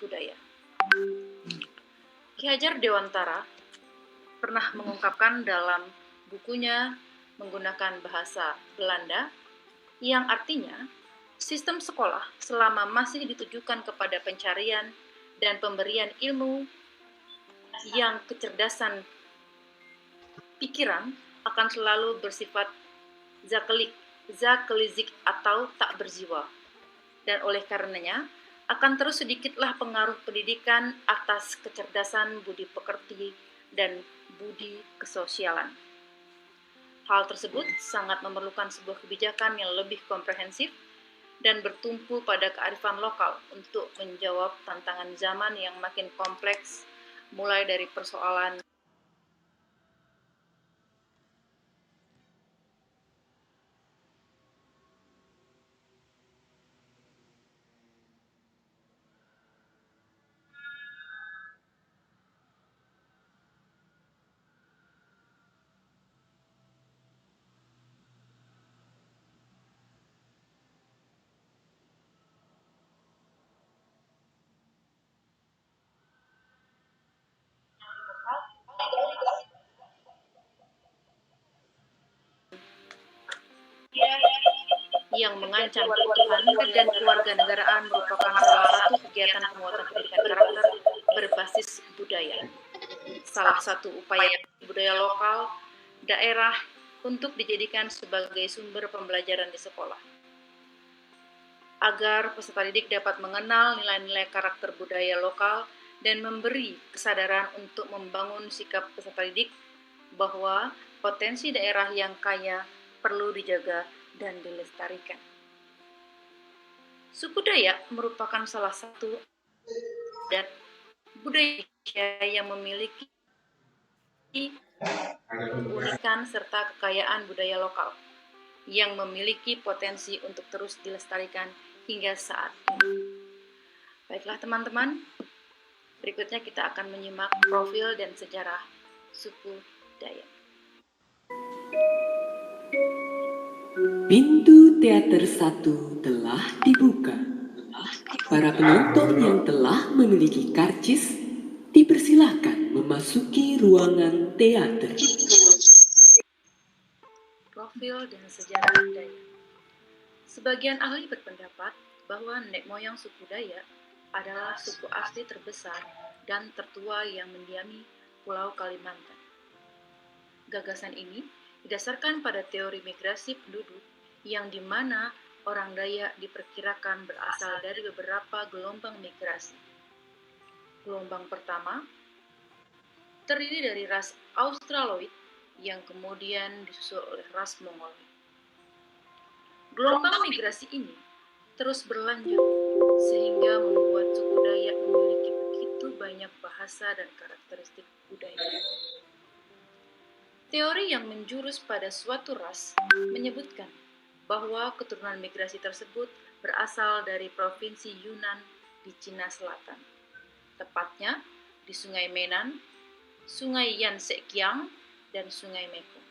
suku Dayak. Ki Hajar Dewantara pernah mengungkapkan dalam bukunya menggunakan bahasa Belanda yang artinya sistem sekolah selama masih ditujukan kepada pencarian dan pemberian ilmu yang kecerdasan pikiran akan selalu bersifat zakelizik atau tak berjiwa. Dan oleh karenanya akan terus sedikitlah pengaruh pendidikan atas kecerdasan budi pekerti dan budi kesosialan. Hal tersebut sangat memerlukan sebuah kebijakan yang lebih komprehensif dan bertumpu pada kearifan lokal untuk menjawab tantangan zaman yang makin kompleks, mulai dari persoalan yang mengancam keutuhan dan kewarganegaraan merupakan salah satu kegiatan penguatan pendidikan karakter berbasis budaya. Salah satu upaya budaya lokal daerah untuk dijadikan sebagai sumber pembelajaran di sekolah. Agar peserta didik dapat mengenal nilai-nilai karakter budaya lokal dan memberi kesadaran untuk membangun sikap peserta didik bahwa potensi daerah yang kaya perlu dijaga dan dilestarikan. Suku Dayak merupakan salah satu adat budaya yang memiliki keunikan serta kekayaan budaya lokal yang memiliki potensi untuk terus dilestarikan hingga saat ini. Baiklah teman-teman, berikutnya kita akan menyimak profil dan sejarah suku Dayak. Pintu teater 1 telah dibuka. Para penonton yang telah memiliki karcis dipersilahkan memasuki ruangan teater. Profil dan sejarah Dayak. Sebagian ahli berpendapat bahwa nenek moyang suku Dayak adalah suku asli terbesar dan tertua yang mendiami Pulau Kalimantan. Gagasan ini didasarkan pada teori migrasi penduduk yang dimana orang Dayak diperkirakan berasal dari beberapa gelombang migrasi. Gelombang pertama terdiri dari ras Australoid yang kemudian disusul oleh ras Mongoloid. Gelombang migrasi ini terus berlanjut sehingga membuat suku Dayak memiliki begitu banyak bahasa dan karakteristik budaya. Teori yang menjurus pada suatu ras menyebutkan bahwa keturunan migrasi tersebut berasal dari provinsi Yunnan di Cina Selatan, tepatnya di Sungai Menan, Sungai Yansekiang, dan Sungai Mekong.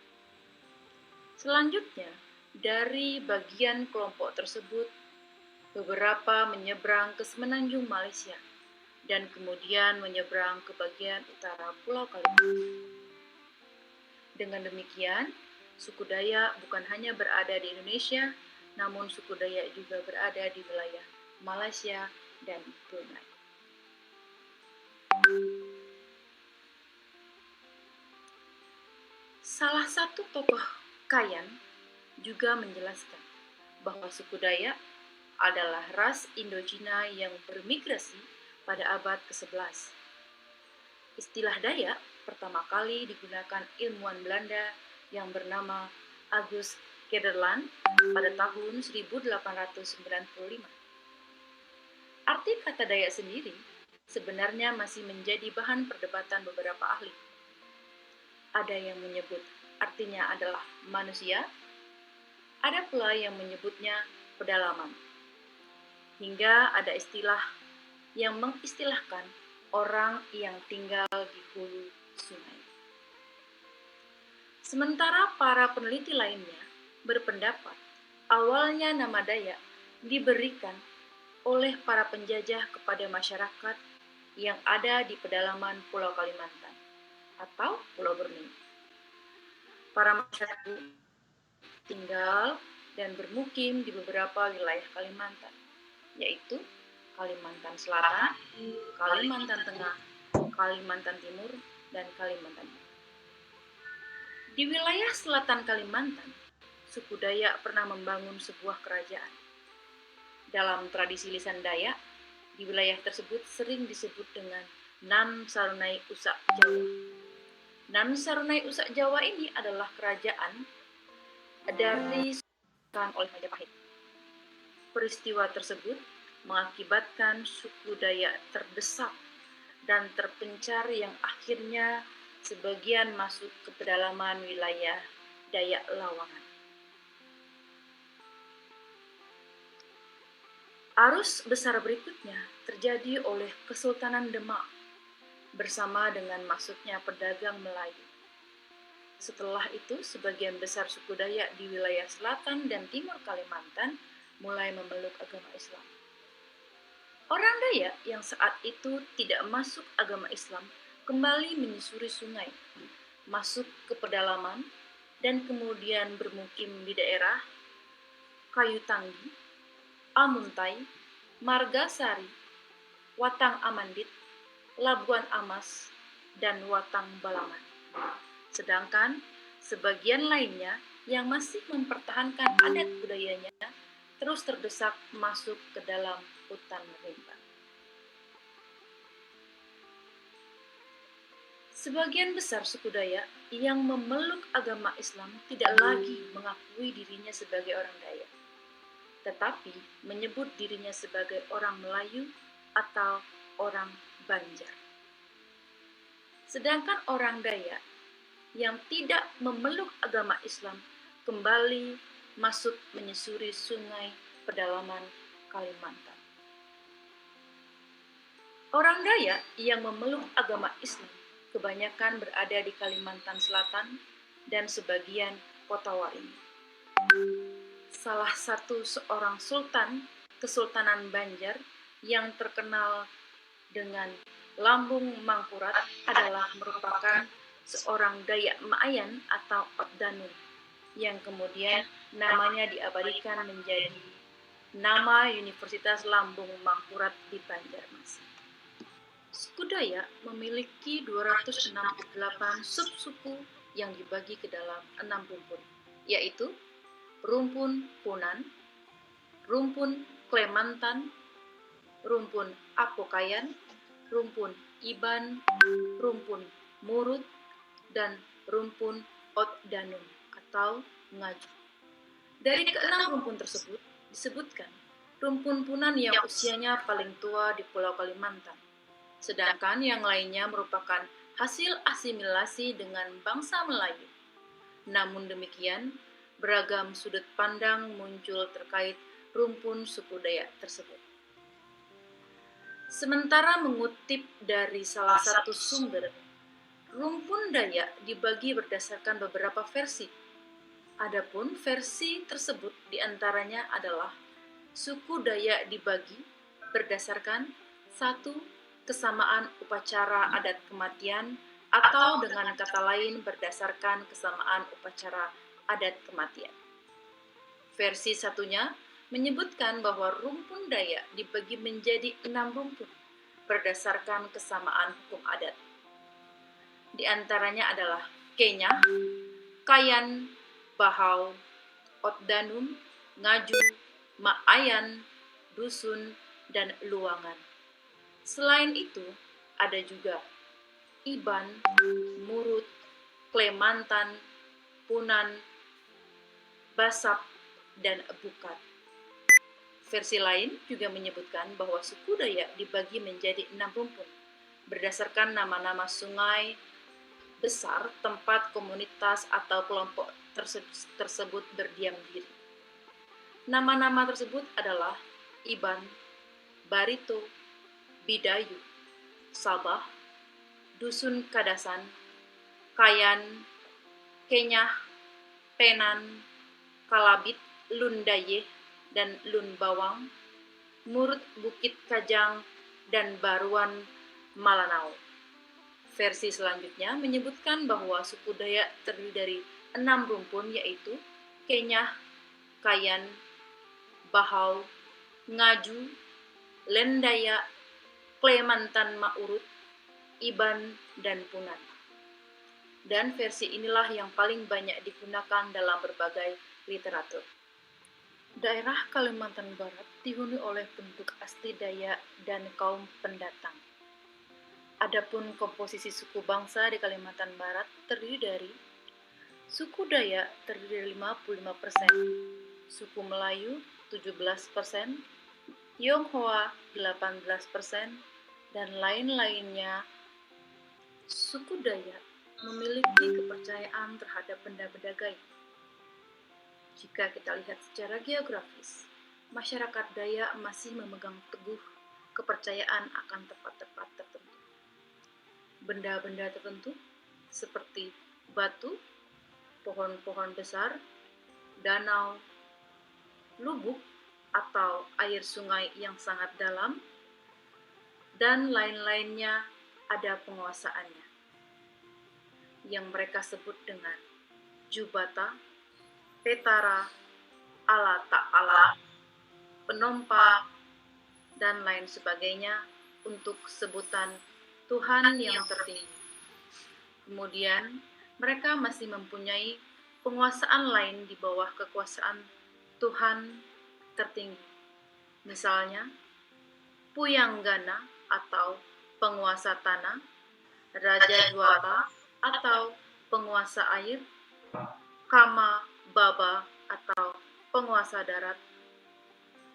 Selanjutnya, dari bagian kelompok tersebut, beberapa menyeberang ke semenanjung Malaysia dan kemudian menyeberang ke bagian utara Pulau Kalimantan. Dengan demikian, suku Dayak bukan hanya berada di Indonesia, namun suku Dayak juga berada di wilayah Malaysia dan Brunei. Salah satu tokoh Kayan juga menjelaskan bahwa suku Dayak adalah ras Indochina yang bermigrasi pada abad ke-11. Istilah Dayak pertama kali digunakan ilmuwan Belanda yang bernama Agus Kederland pada tahun 1895. Arti kata Dayak sendiri sebenarnya masih menjadi bahan perdebatan beberapa ahli. Ada yang menyebut artinya adalah manusia, ada pula yang menyebutnya pedalaman. Hingga ada istilah yang mengistilahkan orang yang tinggal di hulu sungai. Sementara para peneliti lainnya berpendapat awalnya nama Dayak diberikan oleh para penjajah kepada masyarakat yang ada di pedalaman Pulau Kalimantan atau Pulau Borneo. Para masyarakat tinggal dan bermukim di beberapa wilayah Kalimantan, yaitu Kalimantan Selatan, Kalimantan Tengah, Kalimantan Timur, dan Kalimantan Barat. Di wilayah selatan Kalimantan, suku Dayak pernah membangun sebuah kerajaan. Dalam tradisi lisan Dayak, di wilayah tersebut sering disebut dengan Nan Sarunai Usak Jawa. Nan Sarunai Usak Jawa ini adalah kerajaan dari oleh Majapahit. Peristiwa tersebut mengakibatkan suku Dayak terdesak dan terpencar yang akhirnya sebagian masuk ke pedalaman wilayah Dayak Lawangan. Arus besar berikutnya terjadi oleh Kesultanan Demak bersama dengan masuknya pedagang Melayu. Setelah itu, sebagian besar suku Dayak di wilayah selatan dan timur Kalimantan mulai memeluk agama Islam. Orang Dayak yang saat itu tidak masuk agama Islam kembali menyusuri sungai, masuk ke pedalaman, dan kemudian bermukim di daerah Kayu Tanggi, Amuntai, Margasari, Watang Amandit, Labuan Amas, dan Watang Balaman. Sedangkan sebagian lainnya yang masih mempertahankan adat budayanya terus terdesak masuk ke dalam hutan rimba. Sebagian besar suku Dayak yang memeluk agama Islam tidak lagi mengakui dirinya sebagai orang Dayak, tetapi menyebut dirinya sebagai orang Melayu atau orang Banjar. Sedangkan orang Dayak yang tidak memeluk agama Islam kembali masuk menyusuri sungai pedalaman Kalimantan. Orang Dayak yang memeluk agama Islam kebanyakan berada di Kalimantan Selatan dan sebagian Kota Waringin. Salah satu seorang sultan Kesultanan Banjar yang terkenal dengan Lambung Mangkurat adalah merupakan seorang Dayak Maayan atau Otdanun yang kemudian namanya diabadikan menjadi nama Universitas Lambung Mangkurat di Banjarmasin. Suku Dayak memiliki 268 subsuku yang dibagi ke dalam 6 rumpun, yaitu rumpun Punan, rumpun Klemantan, rumpun Apokayan, rumpun Iban, rumpun Murut, dan rumpun Otdanun atau Ngaju. Dari keenam rumpun tersebut disebutkan rumpun Punan yang usianya paling tua di Pulau Kalimantan, sedangkan yang lainnya merupakan hasil asimilasi dengan bangsa Melayu. Namun demikian, beragam sudut pandang muncul terkait rumpun suku Dayak tersebut. Sementara mengutip dari salah satu sumber, rumpun Dayak dibagi berdasarkan beberapa versi. Adapun versi tersebut diantaranya adalah suku Dayak dibagi berdasarkan 1. Kesamaan upacara adat kematian atau dengan kata lain berdasarkan kesamaan upacara adat kematian. Versi satunya menyebutkan bahwa rumpun Dayak dibagi menjadi 6 rumpun berdasarkan kesamaan hukum adat. Di antaranya adalah Kenyah, Kayan, Bahau, Otdanun, Ngaju, Maayan, Dusun, dan Luangan. Selain itu, ada juga Iban, Murut, Klemantan, Punan, Basap, dan Bukat. Versi lain juga menyebutkan bahwa suku Dayak dibagi menjadi 6 rumpun berdasarkan nama-nama sungai besar tempat komunitas atau kelompok tersebut berdiam diri. Nama-nama tersebut adalah Iban, Barito, Bidayu, Sabah, Dusun Kadasan, Kayan, Kenyah, Penan, Kalabit, Lundayeh, dan Lun Bawang, Murut Bukit Kajang, dan Baruan Malanao. Versi selanjutnya menyebutkan bahwa suku Dayak terdiri dari 6 rumpun, yaitu Kenyah, Kayan, Bahau, Ngaju, Lendaya, Klemantan Maurut, Iban, dan Punan. Dan versi inilah yang paling banyak digunakan dalam berbagai literatur. Daerah Kalimantan Barat dihuni oleh penduduk asli Dayak dan kaum pendatang. Adapun komposisi suku bangsa di Kalimantan Barat terdiri dari suku Dayak terdiri dari 55%, suku Melayu 17%, Tionghoa 18%, dan lain-lainnya. Suku Dayak memiliki kepercayaan terhadap benda-benda gaib. Jika kita lihat secara geografis, masyarakat Dayak masih memegang teguh kepercayaan akan tempat-tempat tertentu. Benda-benda tertentu seperti batu, pohon-pohon besar, danau, lubuk atau air sungai yang sangat dalam, dan lain-lainnya ada penguasaannya, yang mereka sebut dengan Jubata, Petara, Allah Ta'ala, Penompa, dan lain sebagainya untuk sebutan Tuhan yang tertinggi. Kemudian, mereka masih mempunyai penguasaan lain di bawah kekuasaan Tuhan tertinggi. Misalnya, Puyanggana atau penguasa tanah, Raja Dwata atau penguasa air, Kama Baba atau penguasa darat,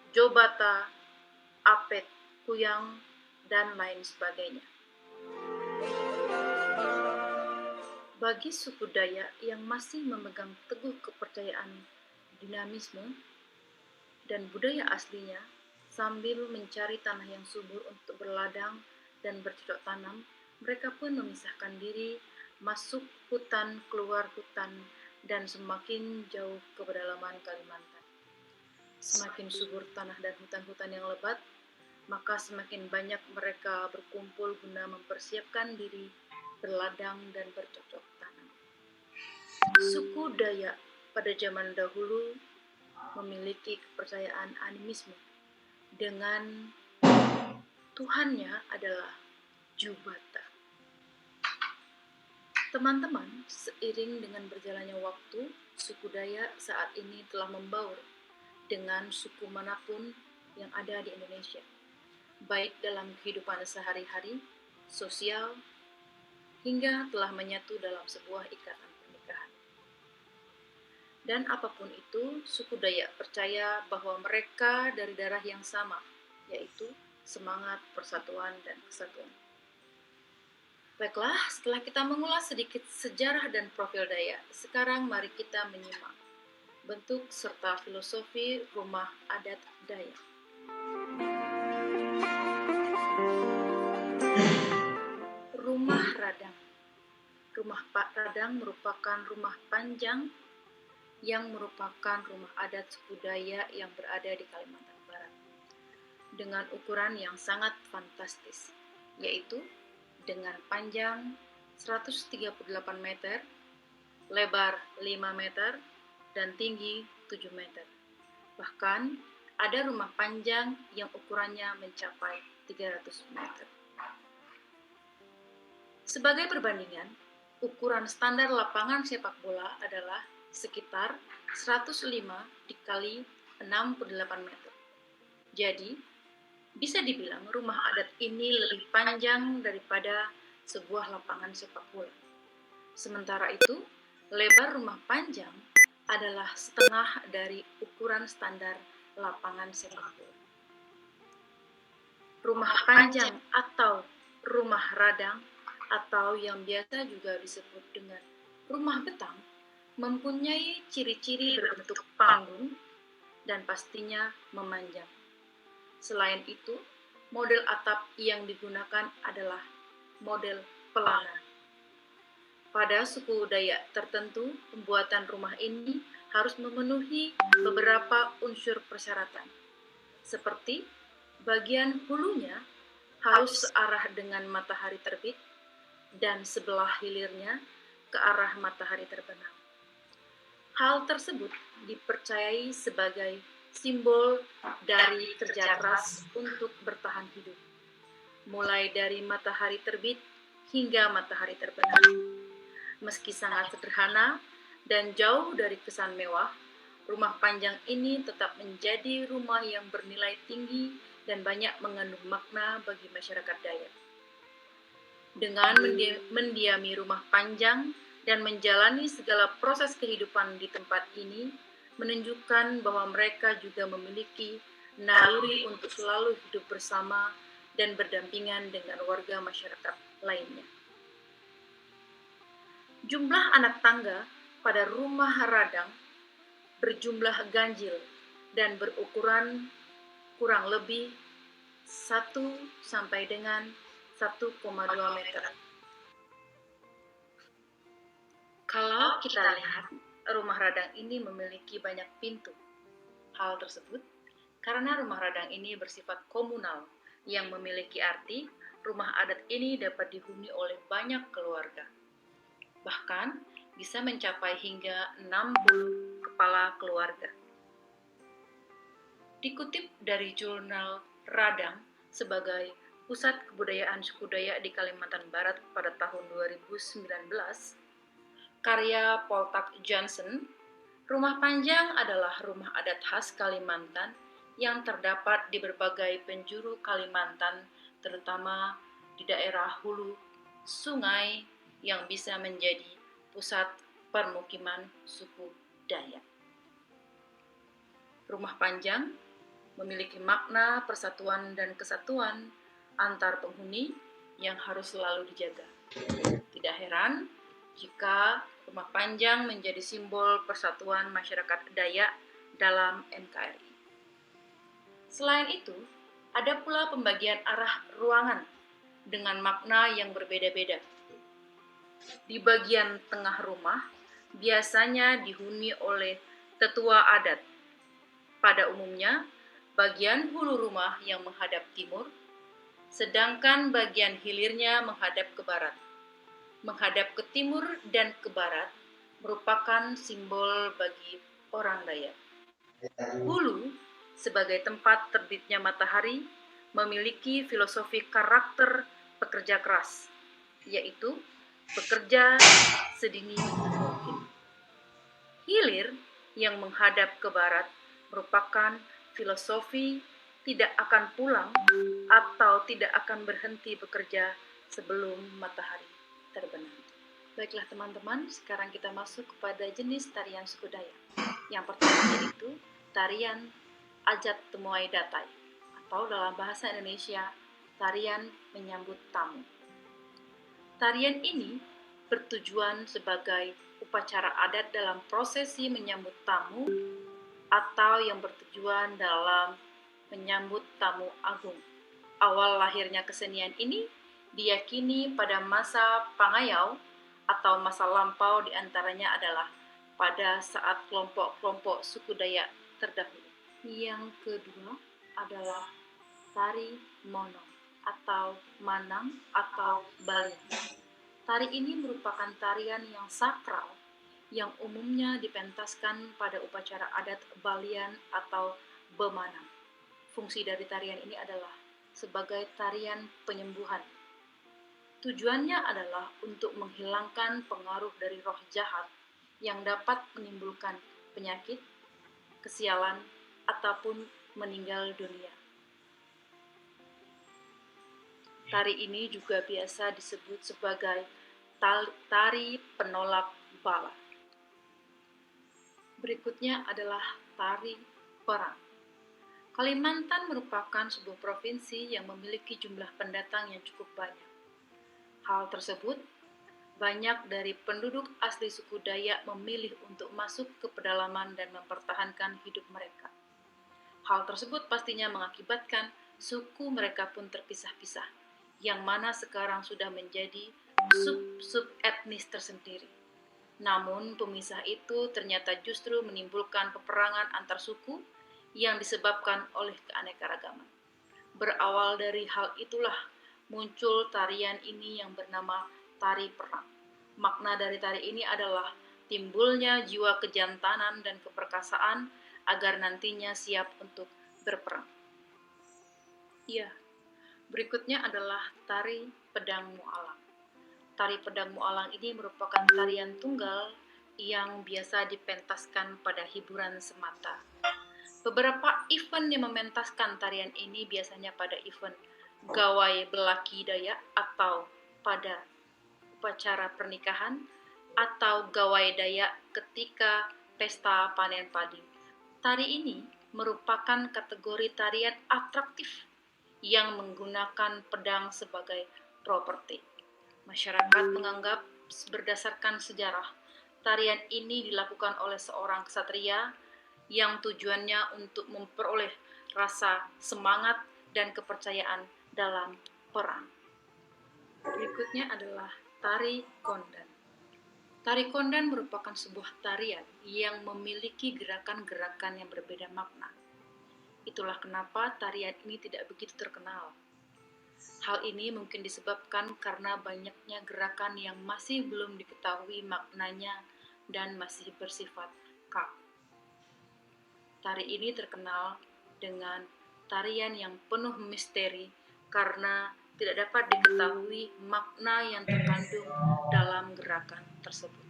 Jobata, Apet, Kuyang, dan lain sebagainya. Bagi suku Dayak yang masih memegang teguh kepercayaan dinamisme dan budaya aslinya sambil mencari tanah yang subur untuk berladang dan bercocok tanam, mereka pun memisahkan diri, masuk hutan, keluar hutan, dan semakin jauh ke pedalaman Kalimantan. Semakin subur tanah dan hutan-hutan yang lebat, maka semakin banyak mereka berkumpul guna mempersiapkan diri berladang dan bercocok tanam. Suku Dayak pada zaman dahulu memiliki kepercayaan animisme dengan Tuhannya adalah Jubata. Teman-teman, seiring dengan berjalannya waktu, suku Dayak saat ini telah membaur dengan suku manapun yang ada di Indonesia, baik dalam kehidupan sehari-hari, sosial, hingga telah menyatu dalam sebuah ikatan pernikahan. Dan apapun itu, suku Dayak percaya bahwa mereka dari darah yang sama, yaitu semangat persatuan dan kesatuan. Baiklah, setelah kita mengulas sedikit sejarah dan profil Dayak, sekarang mari kita menyimak bentuk serta filosofi rumah adat Dayak. Rumah Radang. Rumah Radang merupakan rumah panjang yang merupakan rumah adat suku Dayak yang berada di Kalimantan Barat dengan ukuran yang sangat fantastis, yaitu dengan panjang 138 meter, lebar 5 meter, dan tinggi 7 meter. Bahkan ada rumah panjang yang ukurannya mencapai 300 meter. Sebagai perbandingan, ukuran standar lapangan sepak bola adalah sekitar 105 dikali 68 meter. Jadi, bisa dibilang rumah adat ini lebih panjang daripada sebuah lapangan sepak bola. Sementara itu, lebar rumah panjang adalah setengah dari ukuran standar lapangan sepak bola. Rumah panjang atau rumah radang atau yang biasa juga disebut dengan rumah betang mempunyai ciri-ciri berbentuk panggung dan pastinya memanjang. Selain itu, model atap yang digunakan adalah model pelana. Pada suku Dayak tertentu, pembuatan rumah ini harus memenuhi beberapa unsur persyaratan, seperti Bagian hulunya harus searah dengan matahari terbit dan sebelah hilirnya ke arah matahari terbenam. Hal tersebut dipercayai sebagai simbol dari kerja keras untuk bertahan hidup, mulai dari matahari terbit hingga matahari terbenam. Meski sangat sederhana dan jauh dari kesan mewah, rumah panjang ini tetap menjadi rumah yang bernilai tinggi dan banyak mengandung makna bagi masyarakat Dayak. Dengan mendiami rumah panjang dan menjalani segala proses kehidupan di tempat ini, menunjukkan bahwa mereka juga memiliki naluri untuk selalu hidup bersama dan berdampingan dengan warga masyarakat lainnya. Jumlah anak tangga pada rumah Radang berjumlah ganjil dan berukuran kurang lebih 1 sampai dengan 1,2 meter. Kalau kita lihat, rumah Radang ini memiliki banyak pintu. Hal tersebut karena rumah Radang ini bersifat komunal yang memiliki arti rumah adat ini dapat dihuni oleh banyak keluarga. Bahkan bisa mencapai hingga 60 kepala keluarga. Dikutip dari jurnal Radang sebagai Pusat Kebudayaan Suku Dayak di Kalimantan Barat pada tahun 2019, karya Paul Tak Johnson, rumah panjang adalah rumah adat khas Kalimantan yang terdapat di berbagai penjuru Kalimantan, terutama di daerah hulu sungai yang bisa menjadi pusat permukiman suku Dayak. Rumah panjang memiliki makna persatuan dan kesatuan antar penghuni yang harus selalu dijaga. Tidak heran jika rumah panjang menjadi simbol persatuan masyarakat Dayak dalam NKRI. Selain itu, ada pula pembagian arah ruangan dengan makna yang berbeda-beda. Di bagian tengah rumah biasanya dihuni oleh tetua adat. Pada umumnya, bagian hulu rumah yang menghadap timur, sedangkan bagian hilirnya menghadap ke barat. Menghadap ke timur dan ke barat merupakan simbol bagi orang Dayak. Hulu, sebagai tempat terbitnya matahari, memiliki filosofi karakter pekerja keras, yaitu bekerja sedini mungkin. Hilir yang menghadap ke barat merupakan filosofi tidak akan pulang atau tidak akan berhenti bekerja sebelum matahari terbenam. Baiklah teman-teman, sekarang kita masuk kepada jenis tarian suku Dayak. Yang pertama yaitu tarian Ajat Temuai Datai, atau dalam bahasa Indonesia, tarian menyambut tamu. Tarian ini bertujuan sebagai upacara adat dalam prosesi menyambut tamu atau yang bertujuan dalam menyambut tamu agung. Awal lahirnya kesenian ini diyakini pada masa Pangayau atau masa lampau, diantaranya adalah pada saat kelompok-kelompok suku Dayak terdahulu. Yang kedua adalah tari Monong atau Manang atau Balian. Tari ini merupakan tarian yang sakral yang umumnya dipentaskan pada upacara adat Balian atau Bemanang. Fungsi dari tarian ini adalah sebagai tarian penyembuhan. Tujuannya adalah untuk menghilangkan pengaruh dari roh jahat yang dapat menimbulkan penyakit, kesialan, ataupun meninggal dunia. Tari ini juga biasa disebut sebagai tari penolak bala. Berikutnya adalah tari perang. Kalimantan merupakan sebuah provinsi yang memiliki jumlah pendatang yang cukup banyak. Hal tersebut, banyak dari penduduk asli suku Dayak memilih untuk masuk ke pedalaman dan mempertahankan hidup mereka. Hal tersebut pastinya mengakibatkan suku mereka pun terpisah-pisah, yang mana sekarang sudah menjadi sub-sub etnis tersendiri. Namun pemisah itu ternyata justru menimbulkan peperangan antar suku yang disebabkan oleh keanekaragaman. Berawal dari hal itulah muncul tarian ini yang bernama tari perang. Makna dari tari ini adalah timbulnya jiwa kejantanan dan keperkasaan agar nantinya siap untuk berperang. Iya, berikutnya adalah tari pedang mualang. Tari pedang mualang ini merupakan tarian tunggal yang biasa dipentaskan pada hiburan semata. Beberapa event yang mementaskan tarian ini biasanya pada event gawai belaki Dayak atau pada upacara pernikahan atau gawai Dayak ketika pesta panen padi. Tari ini merupakan kategori tarian atraktif yang menggunakan pedang sebagai properti. Masyarakat menganggap berdasarkan sejarah, tarian ini dilakukan oleh seorang ksatria yang tujuannya untuk memperoleh rasa semangat dan kepercayaan dalam perang. Berikutnya adalah tari kondan. Tari kondan merupakan sebuah tarian yang memiliki gerakan-gerakan yang berbeda makna. Itulah kenapa tarian ini tidak begitu terkenal. Hal ini mungkin disebabkan karena banyaknya gerakan yang masih belum diketahui maknanya dan masih bersifat kaku. Tari ini terkenal dengan tarian yang penuh misteri karena tidak dapat diketahui makna yang terkandung dalam gerakan tersebut.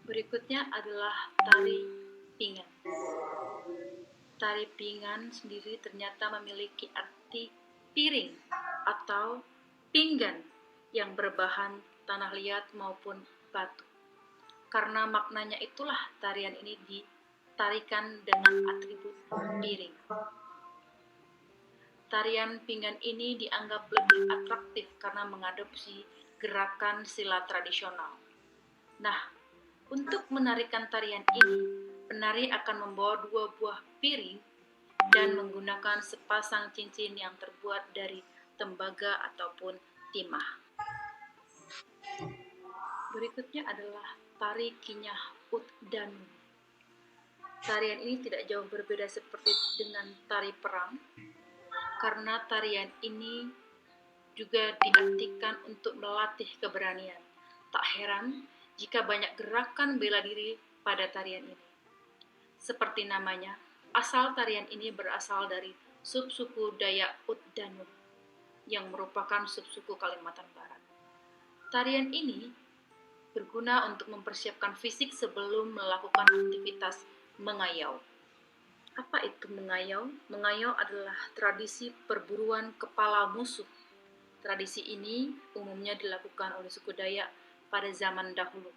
Berikutnya adalah tari pinggan. Tari pinggan sendiri ternyata memiliki arti piring atau pinggan yang berbahan tanah liat maupun batu. Karena maknanya itulah tarian ini ditarikan dengan atribut piring. Tarian pinggan ini dianggap lebih atraktif karena mengadopsi gerakan silat tradisional. Nah, untuk menarikan tarian ini, penari akan membawa 2 buah piring dan menggunakan sepasang cincin yang terbuat dari tembaga ataupun timah. Berikutnya adalah tari kinyah Utdanum. Tarian ini tidak jauh berbeda seperti dengan tari perang, karena tarian ini juga diartikan untuk melatih keberanian. Tak heran jika banyak gerakan bela diri pada tarian ini. Seperti namanya, asal tarian ini berasal dari subsuku Dayak Utdanum yang merupakan subsuku Kalimantan Barat. Tarian ini berguna untuk mempersiapkan fisik sebelum melakukan aktivitas mengayau. Apa itu mengayau? Mengayau adalah tradisi perburuan kepala musuh. Tradisi ini umumnya dilakukan oleh suku Dayak pada zaman dahulu.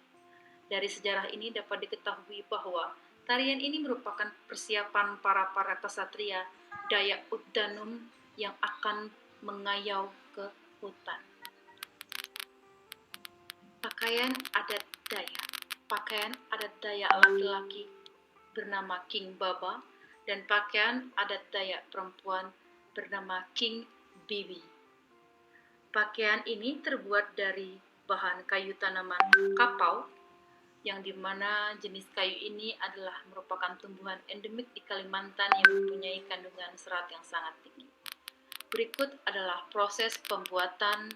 Dari sejarah ini dapat diketahui bahwa tarian ini merupakan persiapan para ksatria Dayak Utdanum yang akan mengayau ke hutan. Pakaian adat Dayak. Pakaian adat Dayak laki-laki bernama King Baba dan pakaian adat Dayak perempuan bernama King Bibi. Pakaian ini terbuat dari bahan kayu tanaman kapau, yang dimana jenis kayu ini adalah merupakan tumbuhan endemik di Kalimantan yang mempunyai kandungan serat yang sangat tinggi. Berikut adalah proses pembuatan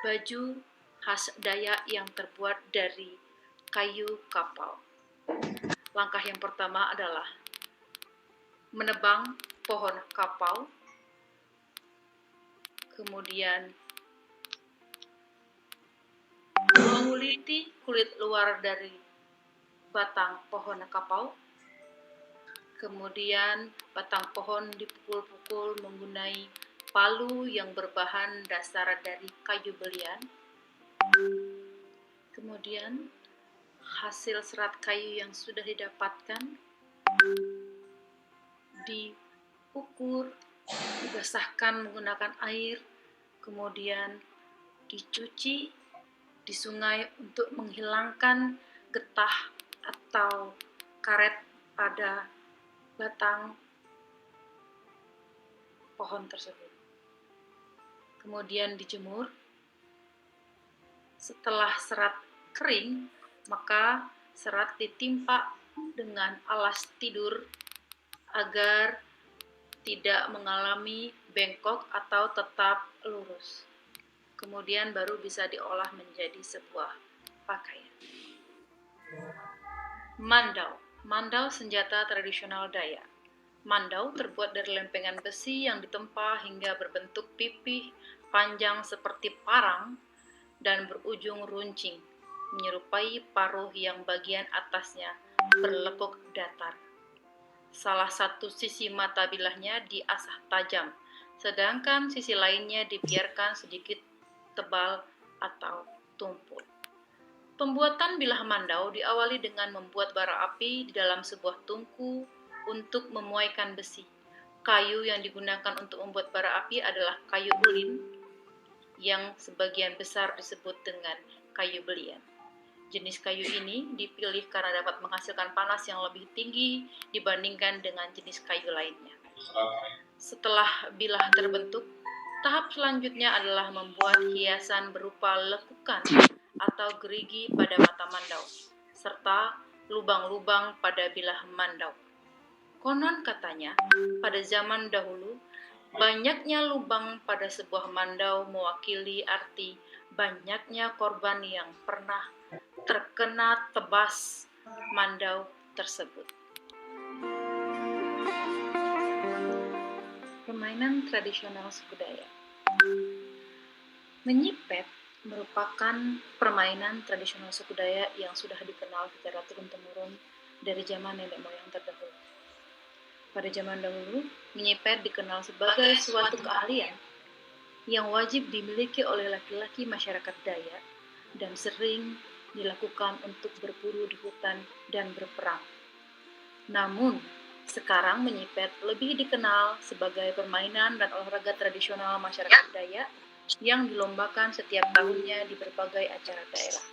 baju khas Dayak yang terbuat dari kayu kapau. Langkah yang pertama adalah menebang pohon kapau, kemudian menguliti kulit luar dari batang pohon kapau, kemudian batang pohon dipukul-pukul menggunakan palu yang berbahan dasar dari kayu belian. Kemudian hasil serat kayu yang sudah didapatkan diukur, dibasahkan menggunakan air, kemudian dicuci di sungai untuk menghilangkan getah atau karet pada batang pohon tersebut. Kemudian dijemur. Setelah serat kering, maka serat ditimpa dengan alas tidur agar tidak mengalami bengkok atau tetap lurus. Kemudian baru bisa diolah menjadi sebuah pakaian. Mandau. Mandau senjata tradisional Dayak. Mandau terbuat dari lempengan besi yang ditempa hingga berbentuk pipih panjang seperti parang dan berujung runcing, menyerupai paruh yang bagian atasnya berlekuk datar. Salah satu sisi mata bilahnya diasah tajam, sedangkan sisi lainnya dibiarkan sedikit tebal atau tumpul. Pembuatan bilah mandau diawali dengan membuat bara api di dalam sebuah tungku untuk memuaikan besi. Kayu yang digunakan untuk membuat bara api adalah kayu ulin, yang sebagian besar disebut dengan kayu belian. Jenis kayu ini dipilih karena dapat menghasilkan panas yang lebih tinggi dibandingkan dengan jenis kayu lainnya. Setelah bilah terbentuk, tahap selanjutnya adalah membuat hiasan berupa lekukan atau gerigi pada mata mandau, serta lubang-lubang pada bilah mandau. Konon katanya, pada zaman dahulu, banyaknya lubang pada sebuah mandau mewakili arti banyaknya korban yang pernah terkena tebas mandau tersebut. Permainan tradisional suku Dayak. Menyipet merupakan permainan tradisional suku Dayak yang sudah dikenal secara turun-temurun dari zaman nenek moyang terdahulu. Pada zaman dahulu, menyipet dikenal sebagai suatu keahlian yang wajib dimiliki oleh laki-laki masyarakat Dayak dan sering dilakukan untuk berburu di hutan dan berperang. Namun, sekarang menyipet lebih dikenal sebagai permainan dan olahraga tradisional masyarakat Dayak yang dilombakan setiap tahunnya di berbagai acara daerah.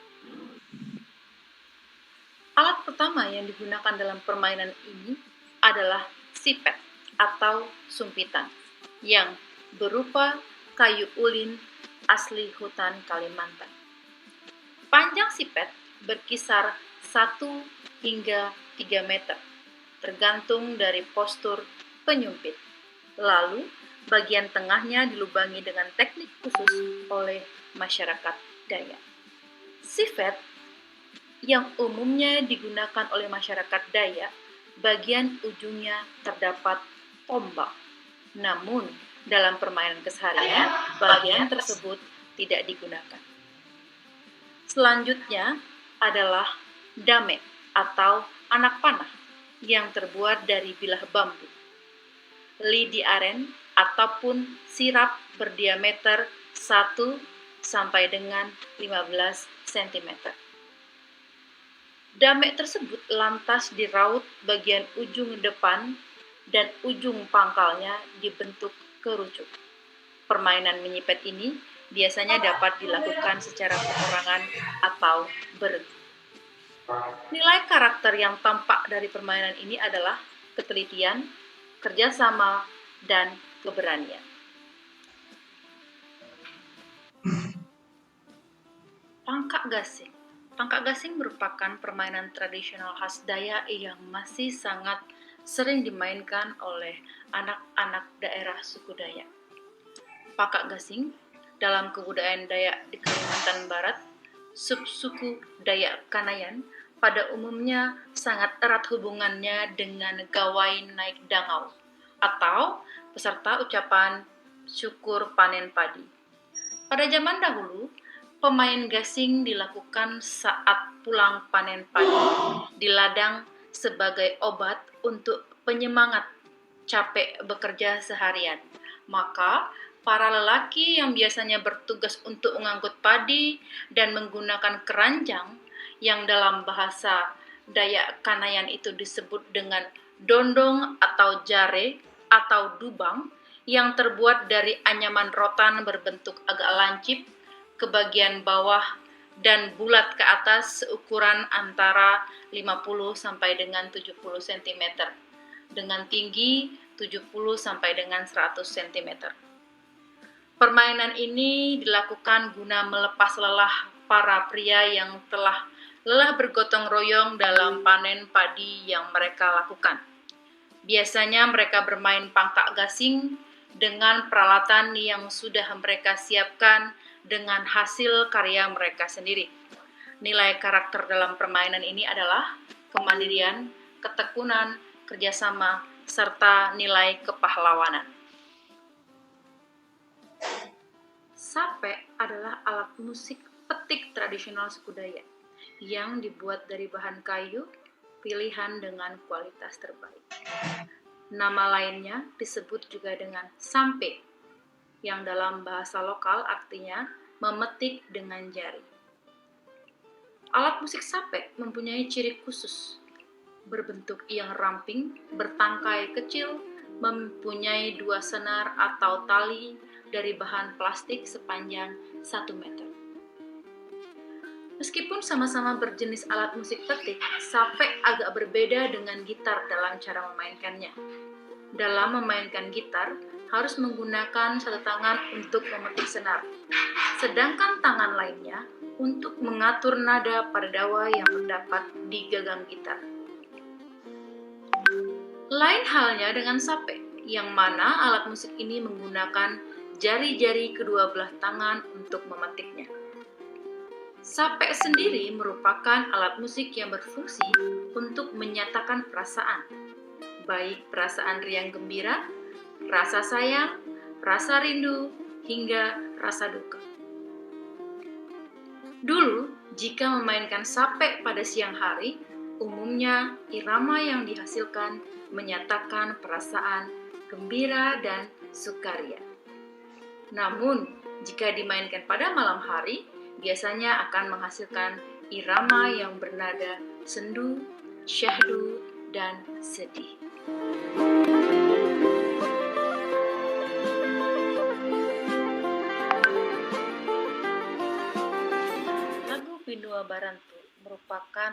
Alat pertama yang digunakan dalam permainan ini adalah sipet atau sumpitan yang berupa kayu ulin asli hutan Kalimantan. Panjang sipet berkisar 1 hingga 3 meter, tergantung dari postur penyumpit. Lalu, bagian tengahnya dilubangi dengan teknik khusus oleh masyarakat Dayak. Sipet yang umumnya digunakan oleh masyarakat Dayak, bagian ujungnya terdapat tombak. Namun, dalam permainan keseharian, bagian tersebut tidak digunakan. Selanjutnya adalah dame atau anak panah yang terbuat dari bilah bambu, lidi aren ataupun sirap berdiameter 1 sampai dengan 15 cm. Dame tersebut lantas diraut bagian ujung depan dan ujung pangkalnya dibentuk kerucut. Permainan menyipet ini biasanya dapat dilakukan secara perorangan atau beregu. Nilai karakter yang tampak dari permainan ini adalah ketelitian, kerjasama, dan keberanian. Pangkak gasing. Pangkak gasing merupakan permainan tradisional khas Dayak yang masih sangat sering dimainkan oleh anak-anak daerah suku Dayak. Pangkak gasing dalam kebudayaan Dayak di Kalimantan Barat, subsuku Dayak Kanayan, pada umumnya sangat erat hubungannya dengan gawai naik dangau atau peserta ucapan syukur panen padi. Pada zaman dahulu, pemain gasing dilakukan saat pulang panen padi di ladang sebagai obat untuk penyemangat capek bekerja seharian. Maka, para lelaki yang biasanya bertugas untuk mengangkut padi dan menggunakan keranjang yang dalam bahasa Dayak Kanayan itu disebut dengan dondong atau jare atau dubang yang terbuat dari anyaman rotan berbentuk agak lancip ke bagian bawah dan bulat ke atas seukuran antara 50 sampai dengan 70 cm dengan tinggi 70 sampai dengan 100 cm. Permainan ini dilakukan guna melepas lelah para pria yang telah lelah bergotong royong dalam panen padi yang mereka lakukan. Biasanya mereka bermain pangkak gasing dengan peralatan yang sudah mereka siapkan dengan hasil karya mereka sendiri. Nilai karakter dalam permainan ini adalah kemandirian, ketekunan, kerjasama, serta nilai kepahlawanan. Sape adalah alat musik petik tradisional suku Dayak yang dibuat dari bahan kayu pilihan dengan kualitas terbaik. Nama lainnya disebut juga dengan sampe, yang dalam bahasa lokal artinya memetik dengan jari. Alat musik sape mempunyai ciri khusus, berbentuk yang ramping, bertangkai kecil, mempunyai 2 senar atau tali dari bahan plastik sepanjang 1 meter. Meskipun sama-sama berjenis alat musik petik, sape agak berbeda dengan gitar dalam cara memainkannya. Dalam memainkan gitar, harus menggunakan satu tangan untuk memetik senar, sedangkan tangan lainnya untuk mengatur nada pada dawa yang terdapat di gagang gitar. Lain halnya dengan sape, yang mana alat musik ini menggunakan jari-jari kedua belah tangan untuk memetiknya. Sape sendiri merupakan alat musik yang berfungsi untuk menyatakan perasaan, baik perasaan riang gembira, rasa sayang, rasa rindu, hingga rasa duka. Dulu, jika memainkan sape pada siang hari, umumnya irama yang dihasilkan menyatakan perasaan gembira dan sukaria. Namun, jika dimainkan pada malam hari, biasanya akan menghasilkan irama yang bernada sendu, syahdu, dan sedih. Lagu Binua Barantu merupakan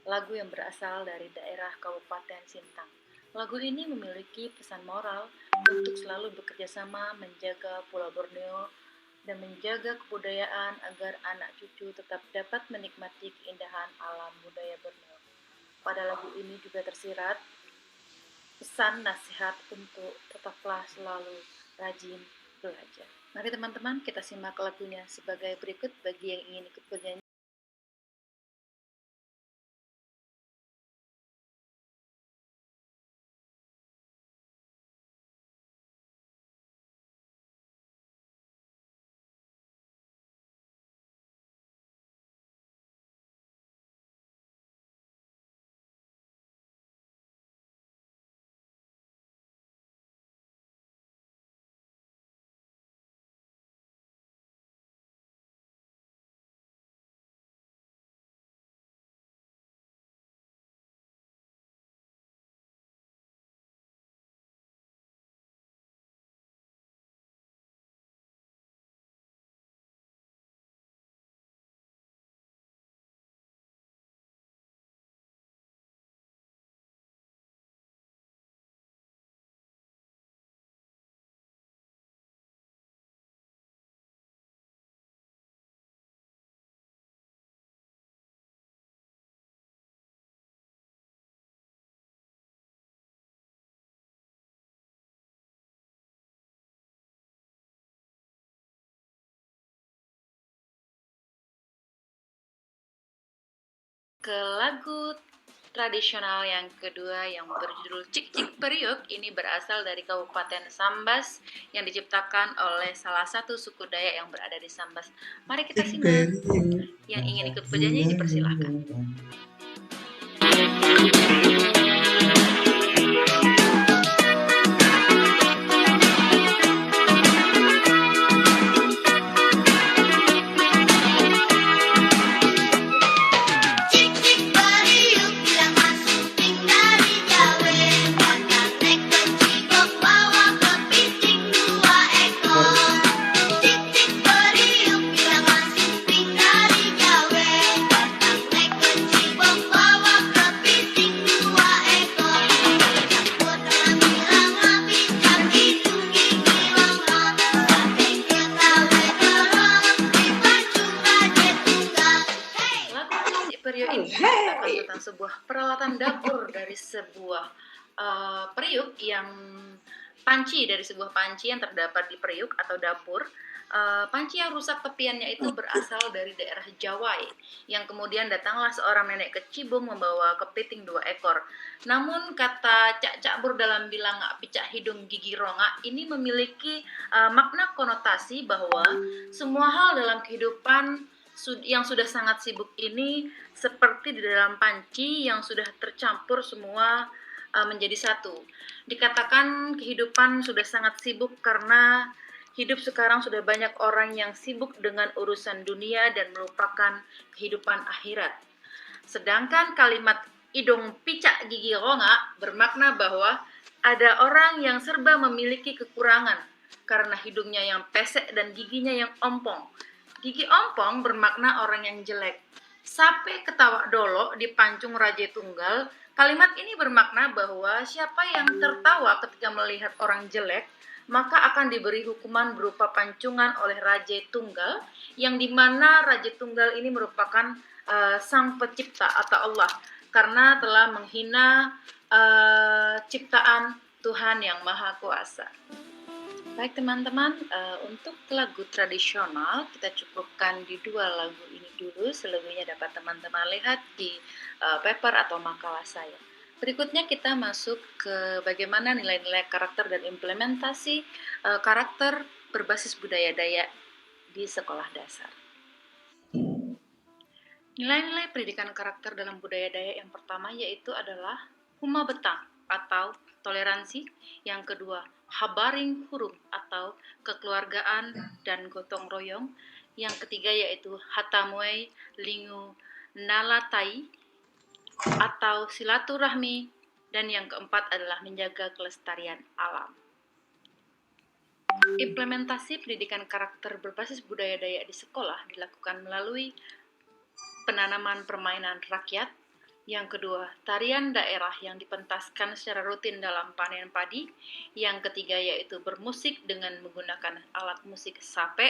lagu yang berasal dari daerah Kabupaten Sintang. Lagu ini memiliki pesan moral untuk selalu bekerja sama menjaga Pulau Borneo dan menjaga kebudayaan agar anak cucu tetap dapat menikmati keindahan alam budaya Borneo. Pada lagu ini juga tersirat pesan nasihat untuk tetaplah selalu rajin belajar. Mari teman-teman kita simak lagunya sebagai berikut bagi yang ingin ikut bernyanyi. Ke lagu tradisional yang kedua yang berjudul Cik Cik Periuk. Ini berasal dari Kabupaten Sambas yang diciptakan oleh salah satu suku Dayak yang berada di Sambas. Mari kita simak. Yang ingin ikut bernyanyi dipersilahkan. Lagu Cik Cik Periuk ini menceritakan tentang sebuah peralatan dapur dari sebuah periuk yang panci dari sebuah panci yang terdapat di periuk atau dapur. Panci yang rusak tepiannya itu berasal dari daerah Jawai, yang kemudian datanglah seorang nenek kecibung membawa kepiting 2 ekor. Namun kata Cak Cakbur dalam bilang picak hidung gigi ronga ini memiliki makna konotasi bahwa semua hal dalam kehidupan yang sudah sangat sibuk ini seperti di dalam panci yang sudah tercampur semua menjadi satu. Dikatakan kehidupan sudah sangat sibuk karena hidup sekarang sudah banyak orang yang sibuk dengan urusan dunia dan melupakan kehidupan akhirat. Sedangkan kalimat hidung picak gigi ronga bermakna bahwa ada orang yang serba memiliki kekurangan karena hidungnya yang pesek dan giginya yang ompong. Gigi ompong bermakna orang yang jelek. Sape ketawa dolo di pancung Raja Tunggal. Kalimat ini bermakna bahwa siapa yang tertawa ketika melihat orang jelek, maka akan diberi hukuman berupa pancungan oleh Raja Tunggal, yang dimana Raja Tunggal ini merupakan sang pencipta atau Allah, karena telah menghina ciptaan Tuhan yang Maha Kuasa. Baik teman-teman, untuk lagu tradisional kita cukupkan di 2 lagu ini dulu, selebihnya dapat teman-teman lihat di paper atau makalah saya. Berikutnya kita masuk ke bagaimana nilai-nilai karakter dan implementasi karakter berbasis budaya Dayak di sekolah dasar. Nilai-nilai pendidikan karakter dalam budaya Dayak yang pertama yaitu adalah huma betang atau toleransi, yang kedua habaring hurum atau kekeluargaan dan gotong royong, yang ketiga yaitu hatamuei lingu nalatai atau silaturahmi, dan yang keempat adalah menjaga kelestarian alam. Implementasi pendidikan karakter berbasis budaya Dayak di sekolah dilakukan melalui penanaman permainan rakyat, yang kedua tarian daerah yang dipentaskan secara rutin dalam panen padi, yang ketiga yaitu bermusik dengan menggunakan alat musik sape,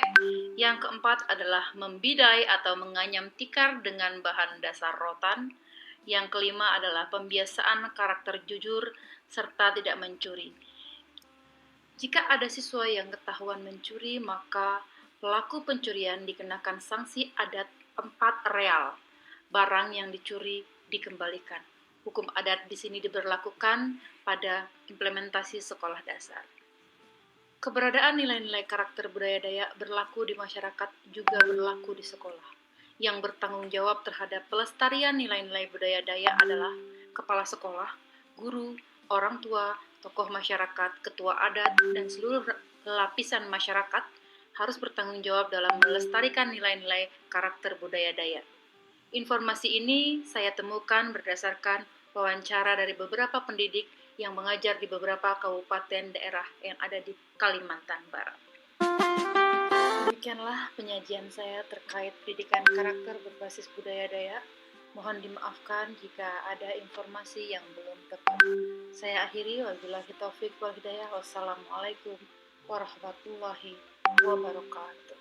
yang keempat adalah membidai atau menganyam tikar dengan bahan dasar rotan, yang kelima adalah pembiasaan karakter jujur serta tidak mencuri. Jika ada siswa yang ketahuan mencuri, maka pelaku pencurian dikenakan sanksi adat 4 real. Barang yang dicuri dikembalikan. Hukum adat di sini diberlakukan pada implementasi sekolah dasar. Keberadaan nilai-nilai karakter budaya Dayak berlaku di masyarakat juga berlaku di sekolah. Yang bertanggung jawab terhadap pelestarian nilai-nilai budaya Dayak adalah kepala sekolah, guru, orang tua, tokoh masyarakat, ketua adat, dan seluruh lapisan masyarakat harus bertanggung jawab dalam melestarikan nilai-nilai karakter budaya Dayak. Informasi ini saya temukan berdasarkan wawancara dari beberapa pendidik yang mengajar di beberapa kabupaten daerah yang ada di Kalimantan Barat. Demikianlah penyajian saya terkait pendidikan karakter berbasis budaya Dayak. Mohon dimaafkan jika ada informasi yang belum tepat. Saya akhiri, wabillahi taufiq wal hidayah. Wassalamualaikum warahmatullahi wabarakatuh.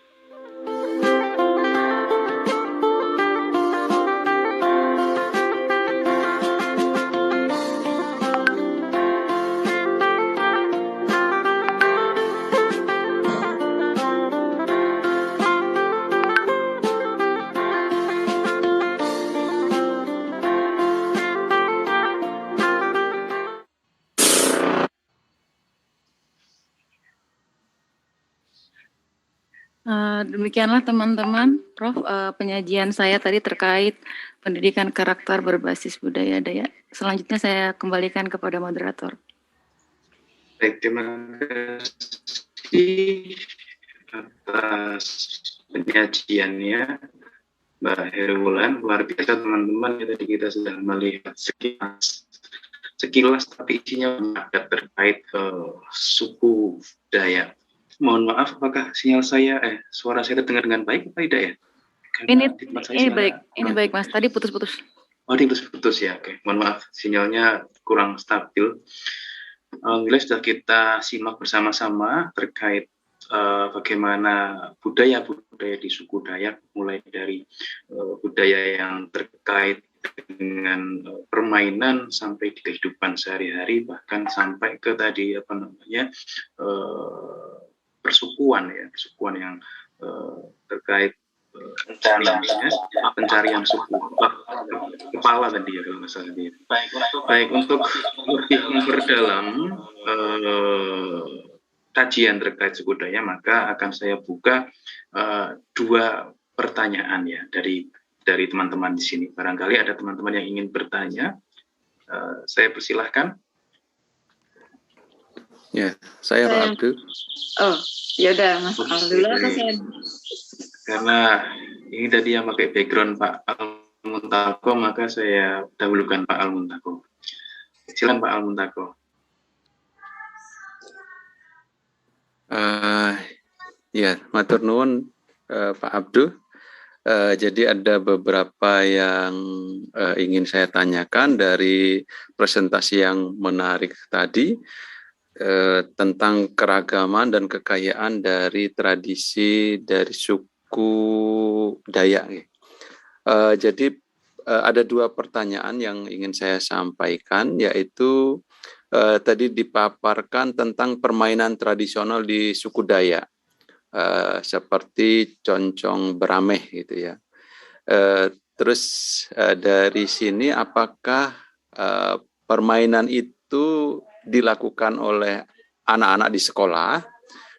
Demikianlah teman-teman, Prof, penyajian saya tadi terkait pendidikan karakter berbasis budaya Dayak. Selanjutnya saya kembalikan kepada moderator. Baik, terima kasih atas penyajiannya Mbak Herwulan. Luar biasa teman-teman, tadi kita sudah melihat sekilas tapi isinya banyak terkait suku Dayak. Mohon maaf, apakah sinyal saya, suara saya terdengar dengan baik atau tidak ya? Ini baik Mas, tadi putus-putus. Oh, putus ya, oke. Mohon maaf, sinyalnya kurang stabil. Alhamdulillah sudah kita simak bersama-sama terkait bagaimana budaya di suku Dayak, mulai dari budaya yang terkait dengan permainan sampai di kehidupan sehari-hari, bahkan sampai ke tadi persukuan yang terkait pencarian suku kepala tadi ya kalau nggak salah. Baik, untuk lebih memperdalam kajian terkait suku Dayak, maka akan saya buka dua pertanyaan ya dari teman-teman di sini. Barangkali ada teman-teman yang ingin bertanya, saya persilahkan. Ya, saya Pak Abdul. Oh, ya udah Mas Al dulu atau saya? Karena ini tadi yang pakai background Pak Al-Muntako, maka saya dahulukan Pak Al-Muntako. Silakan Pak Al-Muntako. Ya, matur nuwun Pak Abdul. Jadi ada beberapa yang ingin saya tanyakan dari presentasi yang menarik tadi tentang keragaman dan kekayaan dari tradisi dari suku Dayak. Jadi ada dua pertanyaan yang ingin saya sampaikan, yaitu tadi dipaparkan tentang permainan tradisional di suku Dayak. Seperti concong berameh gitu ya. Terus dari sini apakah permainan itu dilakukan oleh anak-anak di sekolah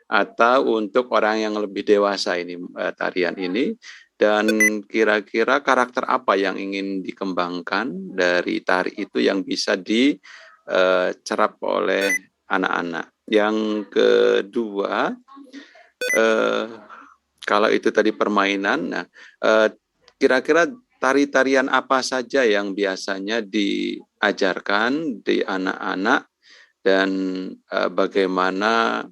atau untuk orang yang lebih dewasa ini tarian ini, dan kira-kira karakter apa yang ingin dikembangkan dari tari itu yang bisa dicerap oleh anak-anak. Yang kedua, kalau itu tadi permainan, nah kira-kira tari-tarian apa saja yang biasanya diajarkan di anak-anak dan bagaimana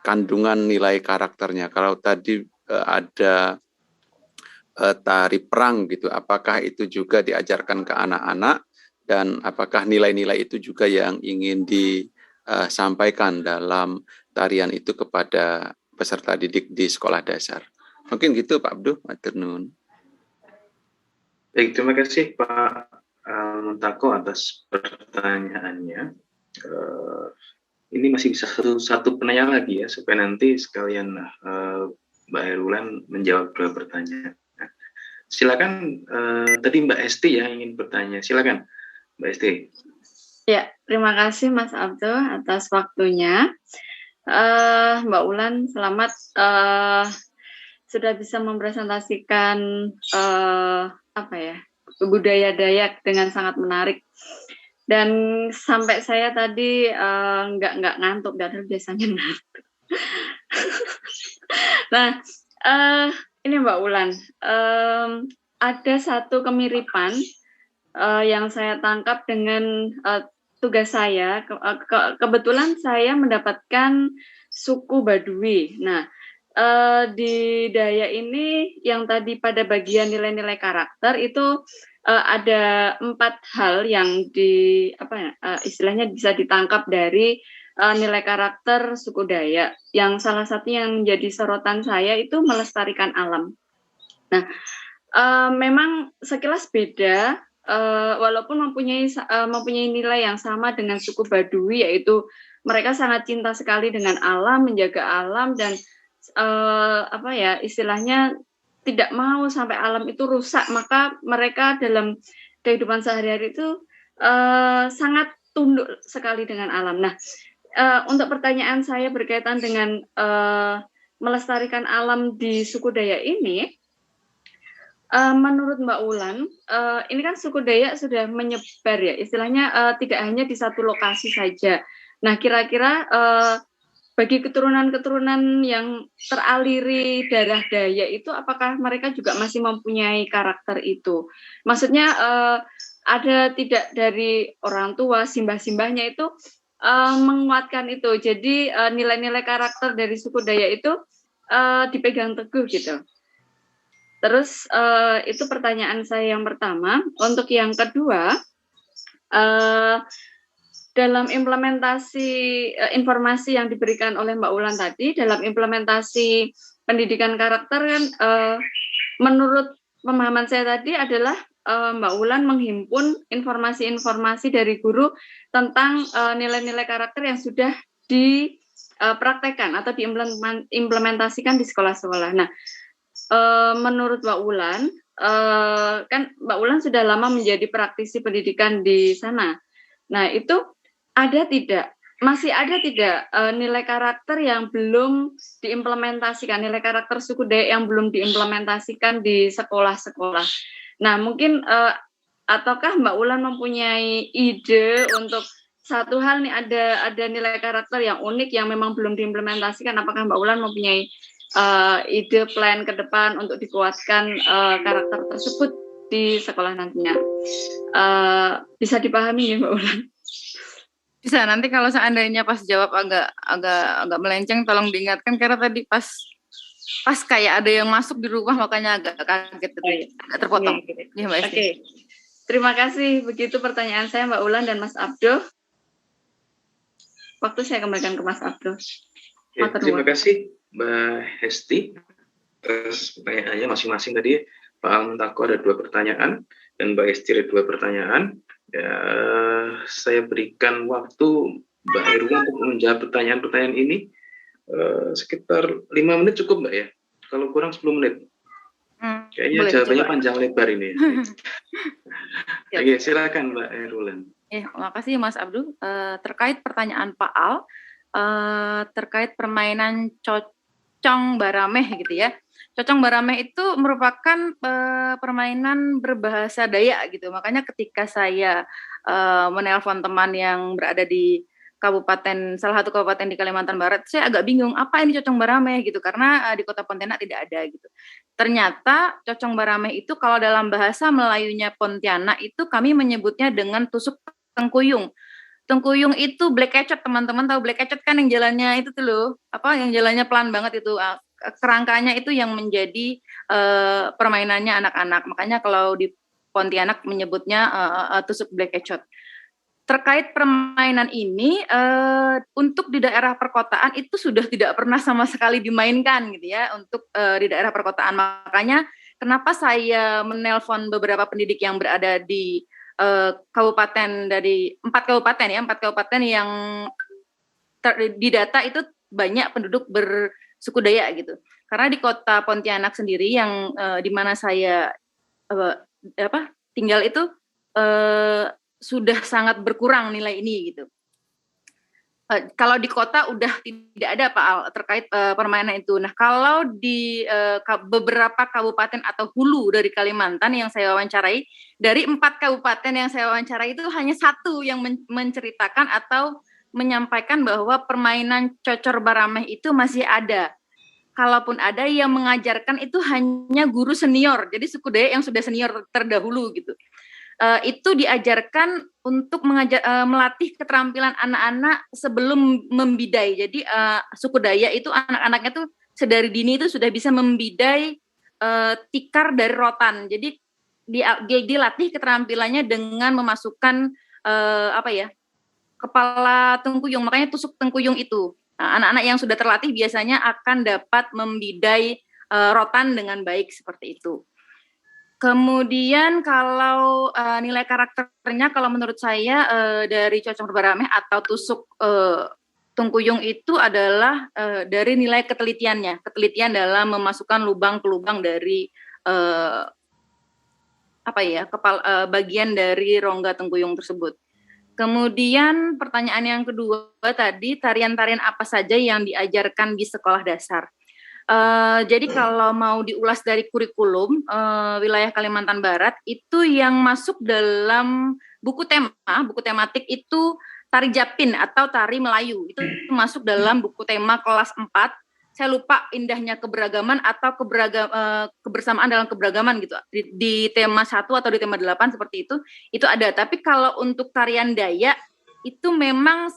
kandungan nilai karakternya. Kalau tadi ada tari perang gitu, apakah itu juga diajarkan ke anak-anak dan apakah nilai-nilai itu juga yang ingin disampaikan dalam tarian itu kepada peserta didik di sekolah dasar. Mungkin gitu Pak Abdul, matur nuwun. Baik, terima kasih Pak Muntako atas pertanyaannya. Ini masih bisa satu penanya lagi ya, supaya nanti sekalian Mbak Herulan menjawab dua pertanyaan. Silakan tadi Mbak Esti yang ingin bertanya. Silakan Mbak Esti. Ya, terima kasih Mas Abdul atas waktunya. Mbak Ulan, selamat sudah bisa mempresentasikan budaya Dayak dengan sangat menarik. Dan sampai saya tadi nggak ngantuk, dan biasanya ngantuk. Nah, ini Mbak Ulan, ada satu kemiripan yang saya tangkap dengan tugas saya. Kebetulan saya mendapatkan suku Baduy. Nah, di Dayak ini yang tadi pada bagian nilai-nilai karakter itu ada 4 hal yang istilahnya bisa ditangkap dari nilai karakter suku Dayak. Yang salah satu yang menjadi sorotan saya itu melestarikan alam. Nah, memang sekilas beda, walaupun mempunyai nilai yang sama dengan suku Baduy, yaitu mereka sangat cinta sekali dengan alam, menjaga alam, dan istilahnya tidak mau sampai alam itu rusak. Maka mereka dalam kehidupan sehari-hari itu sangat tunduk sekali dengan alam. Nah, untuk pertanyaan saya berkaitan dengan melestarikan alam di suku Dayak ini, menurut Mbak Ulan, ini kan suku Dayak sudah menyebar ya, istilahnya tidak hanya di satu lokasi saja. Nah, kira-kira bagi keturunan-keturunan yang teraliri darah Dayak itu, apakah mereka juga masih mempunyai karakter itu? Maksudnya ada tidak dari orang tua, simbah-simbahnya itu menguatkan itu. Jadi nilai-nilai karakter dari suku Dayak itu dipegang teguh gitu. Terus itu pertanyaan saya yang pertama. Untuk yang kedua, dalam implementasi informasi yang diberikan oleh Mbak Ulan tadi, dalam implementasi pendidikan karakter kan, menurut pemahaman saya tadi adalah Mbak Wulan menghimpun informasi-informasi dari guru tentang nilai-nilai karakter yang sudah dipraktekkan atau diimplementasikan di sekolah-sekolah. Nah, menurut Mbak Wulan, kan Mbak Wulan sudah lama menjadi praktisi pendidikan di sana. Nah, itu masih ada tidak nilai karakter yang belum diimplementasikan, nilai karakter suku Dayak yang belum diimplementasikan di sekolah-sekolah? Nah, mungkin ataukah Mbak Wulan mempunyai ide untuk satu hal nih, ada nilai karakter yang unik yang memang belum diimplementasikan? Apakah Mbak Wulan mempunyai ide plan ke depan untuk dikuatkan karakter tersebut di sekolah nantinya? Bisa dipahami ya Mbak Wulan? Bisa, nanti kalau seandainya pas jawab agak melenceng tolong diingatkan, karena tadi pas kayak ada yang masuk di rumah makanya agak kaget gitu, agak terpotong. Ya, Mbak Esti. Oke. Terima kasih. Begitu pertanyaan saya Mbak Wulan dan Mas Abdo. Waktu saya kembalikan ke Mas Abdo. Terima kasih Mbak Hesti atas pertanyaannya masing-masing tadi. Pak Al-Muntaqo ada 2 pertanyaan dan Mbak Hesti ada 2 pertanyaan. Ya, saya berikan waktu Mbak Erula untuk menjawab pertanyaan-pertanyaan ini sekitar 5 menit cukup Mbak ya? Kalau kurang 10 menit. Kayaknya jawabannya panjang lebar ini. Oke, silakan Mbak Erula. Makasih Mas Abdul. Terkait pertanyaan Pak Al, terkait permainan cocong barameh gitu ya. Cocong barameh itu merupakan permainan berbahasa Dayak gitu. Makanya ketika saya menelpon teman yang berada di salah satu kabupaten di Kalimantan Barat, saya agak bingung apa ini cocong barameh gitu, karena di Kota Pontianak tidak ada gitu. Ternyata cocong barameh itu kalau dalam bahasa Melayunya Pontianak itu kami menyebutnya dengan tusuk tengkuyung. Tengkuyung itu black kecot, teman-teman tahu black kecot kan, yang jalannya itu tuh loh, yang jalannya pelan banget itu, kerangkanya itu yang menjadi permainannya anak-anak. Makanya kalau di Pontianak menyebutnya tusuk black kecot. Terkait permainan ini, untuk di daerah perkotaan itu sudah tidak pernah sama sekali dimainkan gitu ya, untuk di daerah perkotaan. Makanya kenapa saya menelpon beberapa pendidik yang berada di kabupaten, dari 4 kabupaten yang didata itu banyak penduduk bersuku Dayak gitu. Karena di Kota Pontianak sendiri yang di mana saya tinggal itu sudah sangat berkurang nilai ini gitu. Kalau di kota udah tidak ada Pak Al terkait permainan itu. Nah, kalau di beberapa kabupaten atau hulu dari Kalimantan yang saya wawancarai, dari 4 kabupaten yang saya wawancarai itu hanya 1 yang menceritakan atau menyampaikan bahwa permainan cocor barameh itu masih ada. Kalaupun ada, yang mengajarkan itu hanya guru senior, jadi suku Dayak yang sudah senior terdahulu gitu. Itu diajarkan untuk melatih keterampilan anak-anak sebelum membidai. Jadi suku Dayak itu anak-anaknya tuh sedari dini itu sudah bisa membidai tikar dari rotan. Jadi dilatih keterampilannya dengan memasukkan kepala tengkuyung, makanya tusuk tengkuyung itu. Nah, anak-anak yang sudah terlatih biasanya akan dapat membidai rotan dengan baik seperti itu. Kemudian kalau nilai karakternya, kalau menurut saya dari cocong barameh atau tusuk tengkuyung itu adalah dari nilai ketelitiannya, ketelitian dalam memasukkan lubang ke lubang dari bagian dari rongga tengkuyung tersebut. Kemudian pertanyaan yang kedua tadi, tarian-tarian apa saja yang diajarkan di sekolah dasar? Jadi kalau mau diulas dari kurikulum wilayah Kalimantan Barat, itu yang masuk dalam buku tematik itu tari Japin atau tari Melayu. Itu masuk dalam buku tema kelas 4. Saya lupa indahnya keberagaman atau kebersamaan dalam keberagaman gitu. Di tema 1 atau di tema 8 seperti itu ada. Tapi kalau untuk tarian Dayak, itu memang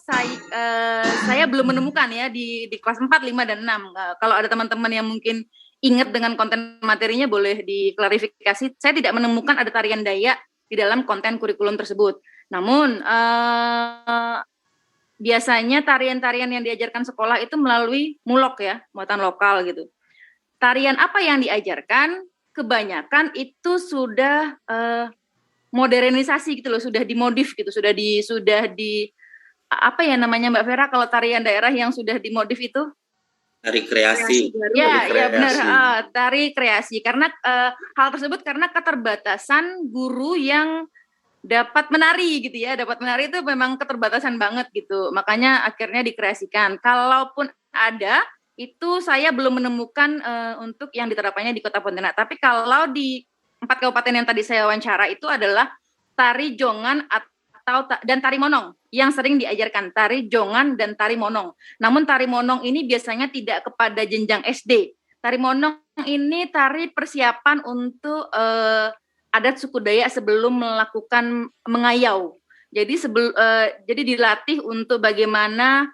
saya belum menemukan ya di kelas 4, 5, dan 6. Kalau ada teman-teman yang mungkin ingat dengan konten materinya boleh diklarifikasi. Saya tidak menemukan ada tarian Dayak di dalam konten kurikulum tersebut. Namun biasanya tarian-tarian yang diajarkan sekolah itu melalui mulok ya, muatan lokal gitu. Tarian apa yang diajarkan? kebanyakan itu sudah modernisasi gitu loh, sudah dimodif gitu, sudah di apa ya namanya Mbak Vera kalau tarian daerah yang sudah dimodif itu? Tari kreasi. Ya benar, tari kreasi. Karena hal tersebut karena keterbatasan guru yang dapat menari gitu ya, dapat menari itu memang keterbatasan banget gitu. Makanya akhirnya dikreasikan. Kalaupun ada, itu saya belum menemukan untuk yang diterapkannya di Kota Pontianak. Tapi kalau di 4 kabupaten yang tadi saya wawancara itu adalah tari jongan dan tari monong yang sering diajarkan, tari jongan dan tari monong. Namun tari monong ini biasanya tidak kepada jenjang SD. Tari monong ini tari persiapan untuk adat suku Dayak sebelum melakukan mengayau. Jadi dilatih untuk bagaimana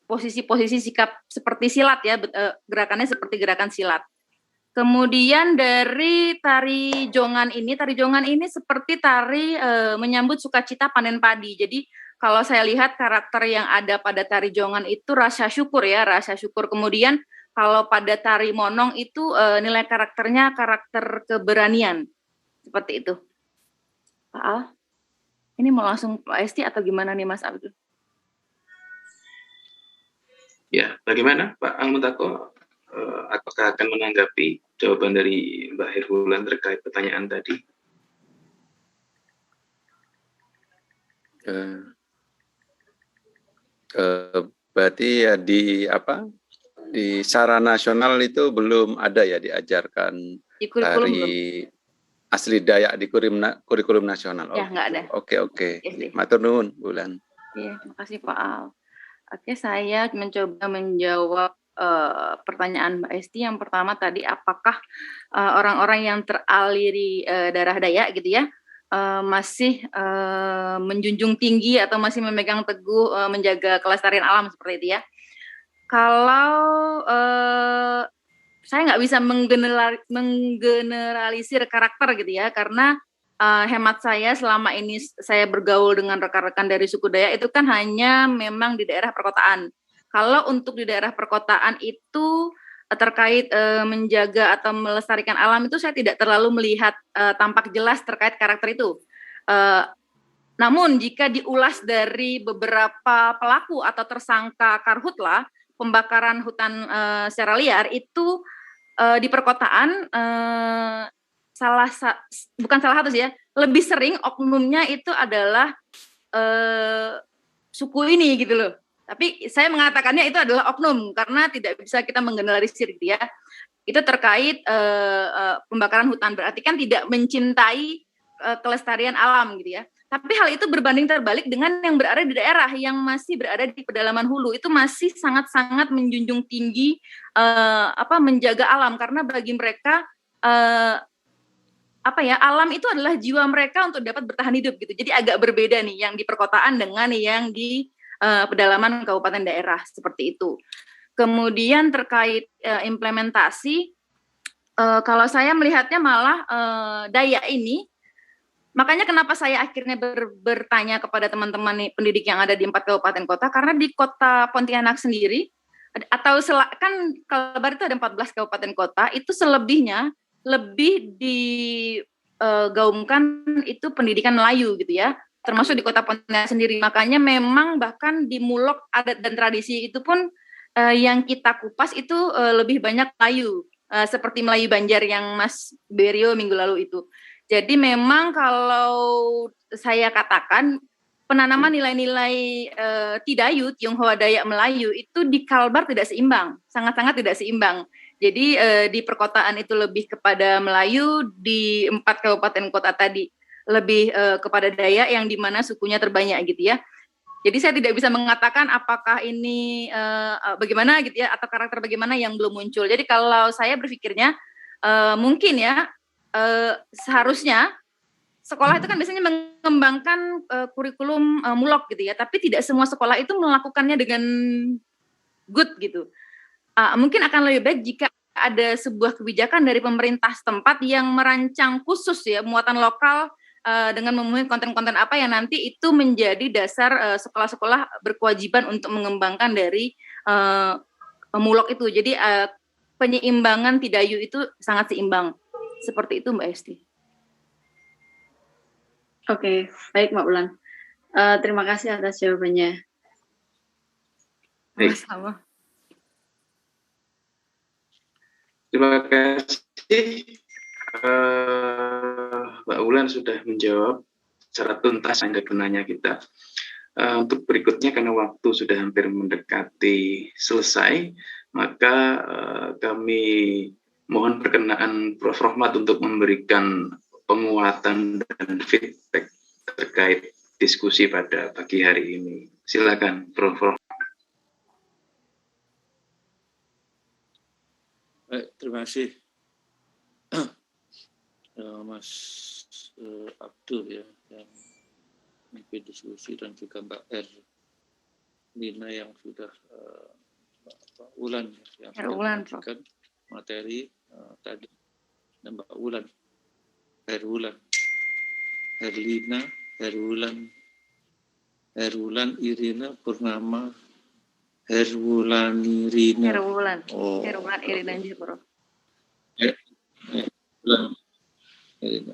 posisi-posisi sikap seperti silat ya, gerakannya seperti gerakan silat. Kemudian dari tari jongan ini seperti tari menyambut sukacita panen padi. Jadi kalau saya lihat karakter yang ada pada tari jongan itu rasa syukur ya, rasa syukur. Kemudian kalau pada tari monong itu nilai karakternya karakter keberanian. Seperti itu. Pak Al, ini mau langsung Pak Esti atau gimana nih Mas Abdul? Ya, bagaimana Pak Al-Muntaqo? Apakah akan menanggapi jawaban dari Mbak Herhulan terkait pertanyaan tadi? Berarti ya di secara nasional itu belum ada ya diajarkan tari asli Dayak di kurikulum nasional. Ya, nggak ada. Oke. Matur nuwun, Bulan. Iya, terima kasih Pak Al. Oke, saya mencoba menjawab pertanyaan Mbak Esti. Yang pertama tadi, apakah orang-orang yang teraliri darah Dayak gitu ya, masih menjunjung tinggi atau masih memegang teguh menjaga kelestarian alam seperti itu ya? Kalau saya nggak bisa menggeneralisir karakter gitu ya, karena hemat saya selama ini saya bergaul dengan rekan-rekan dari suku Dayak itu kan hanya memang di daerah perkotaan. Kalau untuk di daerah perkotaan itu terkait menjaga atau melestarikan alam itu saya tidak terlalu melihat tampak jelas terkait karakter itu. Namun jika diulas dari beberapa pelaku atau tersangka karhutla, pembakaran hutan secara liar itu di perkotaan bukan salah satu sih ya, lebih sering oknumnya itu adalah suku ini gitu loh. Tapi saya mengatakannya itu adalah oknum karena tidak bisa kita menggeneralisir gitu ya. Itu terkait pembakaran hutan, berarti kan tidak mencintai kelestarian alam gitu ya. Tapi hal itu berbanding terbalik dengan yang berada di daerah yang masih berada di pedalaman hulu, itu masih sangat-sangat menjunjung tinggi menjaga alam, karena bagi mereka alam itu adalah jiwa mereka untuk dapat bertahan hidup gitu. Jadi agak berbeda nih yang di perkotaan dengan yang di pedalaman kabupaten daerah seperti itu. Kemudian terkait implementasi, kalau saya melihatnya malah Dayak ini, makanya kenapa saya akhirnya bertanya kepada teman-teman pendidik yang ada di 4 kabupaten kota, karena di Kota Pontianak sendiri, atau kan Kalbar itu ada 14 kabupaten kota, itu selebihnya lebih digaungkan itu pendidikan Melayu gitu ya, termasuk di Kota Pontianak sendiri. Makanya memang bahkan di Mulok adat dan tradisi itu pun yang kita kupas itu lebih banyak Melayu, seperti Melayu Banjar yang Mas Berio minggu lalu itu. Jadi memang kalau saya katakan penanaman nilai-nilai Tidayut, Tionghoa Dayak Melayu itu di Kalbar tidak seimbang, sangat-sangat tidak seimbang. Jadi di perkotaan itu lebih kepada Melayu, di 4 kabupaten kota tadi lebih kepada Dayak yang dimana sukunya terbanyak gitu ya. Jadi saya tidak bisa mengatakan apakah ini bagaimana gitu ya, atau karakter bagaimana yang belum muncul. Jadi kalau saya berpikirnya mungkin ya seharusnya sekolah itu kan biasanya mengembangkan kurikulum mulok gitu ya, tapi tidak semua sekolah itu melakukannya dengan good gitu. Mungkin akan lebih baik jika ada sebuah kebijakan dari pemerintah setempat yang merancang khusus ya muatan lokal dengan memenuhi konten-konten apa yang nanti itu menjadi dasar sekolah-sekolah berkewajiban untuk mengembangkan dari mulok itu. Jadi penyimbangan Tidayu itu sangat seimbang. Seperti itu Mbak Esti. Oke, baik Mbak Ulan. Terima kasih atas jawabannya. Baik. Sama-sama. Terima kasih. Mbak Ulan sudah menjawab secara tuntas yang penanya kita. Untuk berikutnya, karena waktu sudah hampir mendekati selesai, maka kami mohon perkenaan Prof. Rohmat untuk memberikan penguatan dan feedback terkait diskusi pada pagi hari ini. Silakan, Prof. Rohmat. Baik, terima kasih Mas Abdul ya yang memimpin diskusi, dan juga Mbak Lina yang sudah Mbak Ulan yang sudah menyampaikan materi tadi, dan Mbak Ulan, Herlina, Herulan Irina Purnama, Herwulanirina. Herwulan Irina Jepro.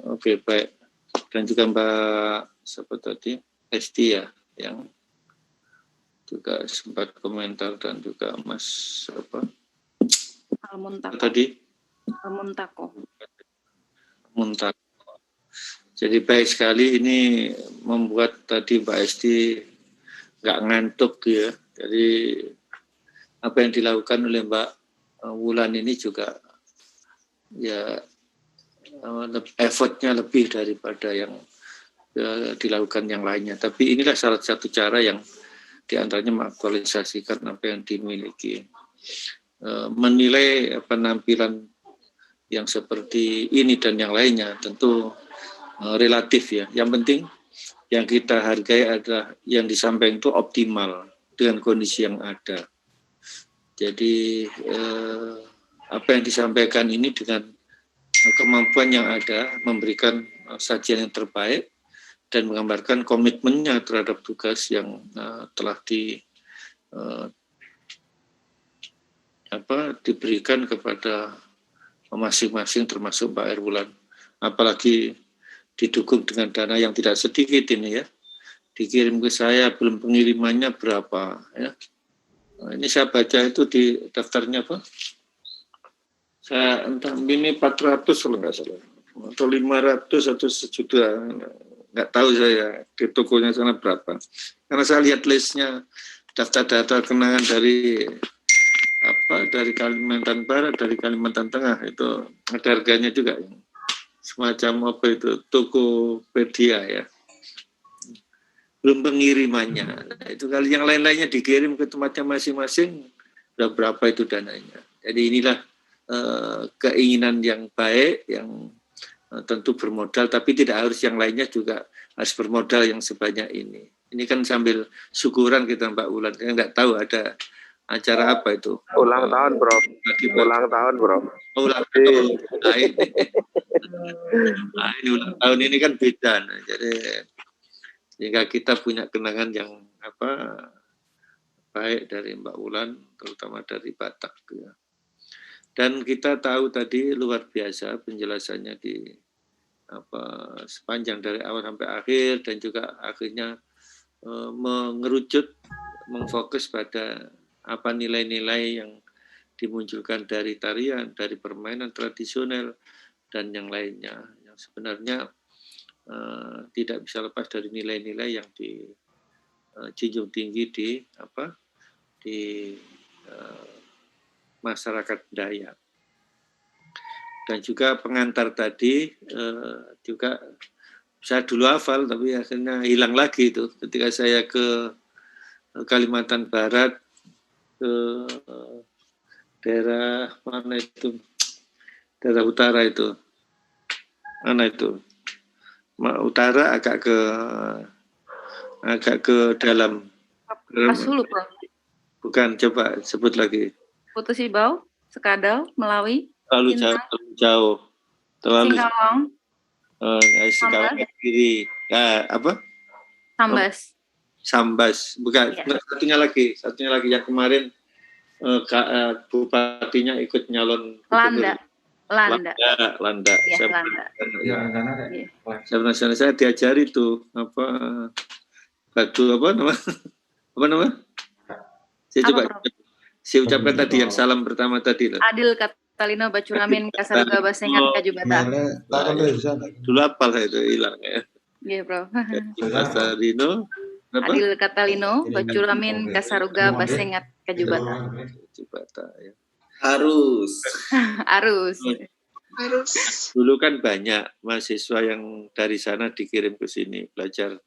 Oke, baik. Dan juga Mbak siapa tadi? Esti ya, yang juga sempat komentar, dan juga Mas apa? Almuntako. Jadi baik sekali, ini membuat tadi Mbak Esti nggak ngantuk ya. Jadi apa yang dilakukan oleh Mbak Wulan ini juga ya effortnya lebih daripada yang dilakukan yang lainnya. Tapi inilah salah satu cara yang diantaranya mengaktualisasikan apa yang dimiliki. Menilai penampilan yang seperti ini dan yang lainnya tentu relatif ya. Yang penting yang kita hargai adalah yang disampaikan itu optimal dengan kondisi yang ada. Jadi apa yang disampaikan ini dengan kemampuan yang ada, memberikan sajian yang terbaik dan menggambarkan komitmennya terhadap tugas yang telah diberikan kepada masing-masing, termasuk Mbak Herwulan. Apalagi didukung dengan dana yang tidak sedikit ini ya. Dikirim ke saya, belum pengirimannya berapa ya. Nah, ini saya baca itu di daftarnya apa? Saya entah ini 400 kalau nggak salah, atau 500 atau 1 juta, nggak tahu saya di tokonya sana berapa. Karena saya lihat listnya, daftar-daftar kenangan dari Kalimantan Barat, dari Kalimantan Tengah, itu ada harganya juga, semacam apa itu, Tokopedia ya. Belum pengirimannya. Nah, itu kali yang lain-lainnya dikirim ke tempatnya masing-masing, udah berapa itu dananya. Jadi inilah keinginan yang baik, yang tentu bermodal, tapi tidak harus yang lainnya juga harus bermodal yang sebanyak ini. Ini kan sambil syukuran kita Mbak Ulan, kita nggak tahu ada acara apa itu. Ulang tahun, Bro. Ulang tahun, Bro. Ulang tahun. Ini ulang tahun ini kan beda. Nah, jadi jika kita punya kenangan yang baik dari Mbak Ulan, terutama dari Batak ya. Dan kita tahu tadi luar biasa penjelasannya di sepanjang dari awal sampai akhir, dan juga akhirnya mengerucut, mengfokus pada apa nilai-nilai yang dimunculkan dari tarian, dari permainan tradisional dan yang lainnya, yang sebenarnya tidak bisa lepas dari nilai-nilai yang dijunjung tinggi di masyarakat Dayak. Dan juga pengantar tadi juga saya dulu hafal, tapi akhirnya hilang lagi itu ketika saya ke Kalimantan Barat, ke daerah mana itu, daerah utara itu, mana itu, utara agak ke dalam. Hulu, Bro. Bukan, coba sebut lagi. Putu Sibau, Sekadau, Melawi, Terlalu jauh. Terlalu Singkawang, Singkawang kiri. Apa? Sambas. Bukan. Ya. Satunya lagi yang kemarin bupatinya ikut nyalon. Landa. Landa. Landa. Ya, Saya Landa. Iya. Saya diajari tuh batu apa nama? Saya coba saya ucapkan tadi yang salam pertama tadi loh. Adil Katalino Bacuramin Kasaruga Basengat Kajubata. Dulu apal saya itu hilang ya. Iya, Bro. Katalino Adil Katalino Bacuramin Kasaruga Basengat Kajubata. Ya. Harus. Dulu kan banyak mahasiswa yang dari sana dikirim ke sini belajar.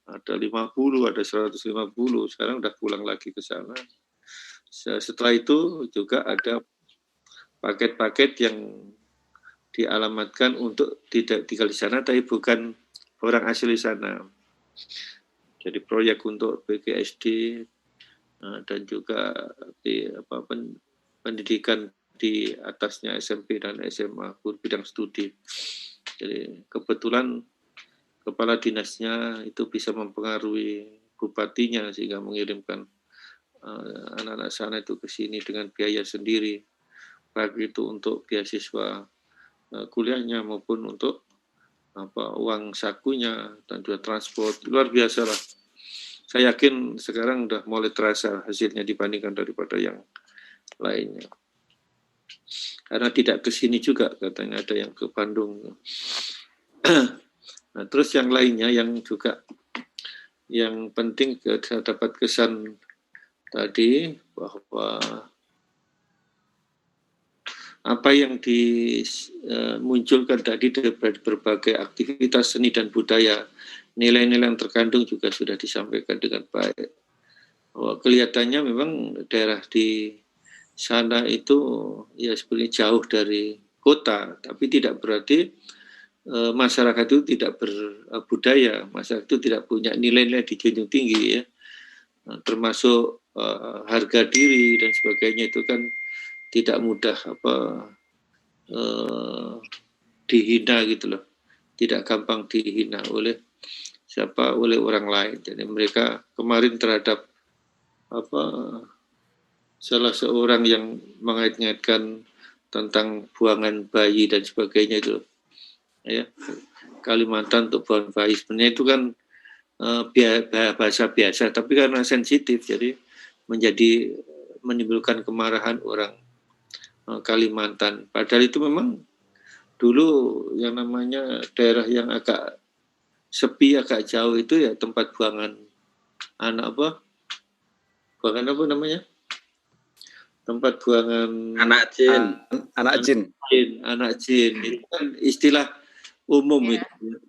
Ada 50, ada 150. Sekarang udah pulang lagi ke sana. Setelah itu juga ada paket-paket yang dialamatkan untuk tidak tinggal di sana, tapi bukan orang asli sana. Jadi proyek untuk PGSD dan juga pendidikan di atasnya SMP dan SMA bidang studi. Jadi kebetulan kepala dinasnya itu bisa mempengaruhi bupatinya sehingga mengirimkan anak-anak sana itu ke sini dengan biaya sendiri, baik itu untuk beasiswa kuliahnya maupun untuk uang sakunya dan juga transport. Luar biasa lah. Saya yakin sekarang udah mulai terasa hasilnya dibandingkan daripada yang lainnya. Karena tidak ke sini juga, katanya ada yang ke Bandung. Nah, terus yang lainnya yang juga yang penting saya dapat kesan tadi bahwa apa yang dimunculkan tadi dari berbagai aktivitas seni dan budaya, nilai-nilai yang terkandung juga sudah disampaikan dengan baik. Bahwa kelihatannya memang daerah di sana itu ya sebenarnya jauh dari kota, tapi tidak berarti masyarakat itu tidak berbudaya, masyarakat itu tidak punya nilai-nilai dijunjung tinggi ya, termasuk harga diri dan sebagainya itu kan tidak mudah dihina gitu loh, tidak gampang dihina oleh orang lain. Jadi mereka kemarin terhadap salah seorang yang mengait-ngaitkan tentang buangan bayi dan sebagainya itu ya, Kalimantan untuk buangan bayi sebenarnya itu kan bahasa biasa, tapi karena sensitif jadi menimbulkan kemarahan orang Kalimantan. Padahal itu memang dulu yang namanya daerah yang agak sepi, agak jauh itu ya tempat buangan anak tempat buangan anak jin. Anak jin itu kan istilah umum itu.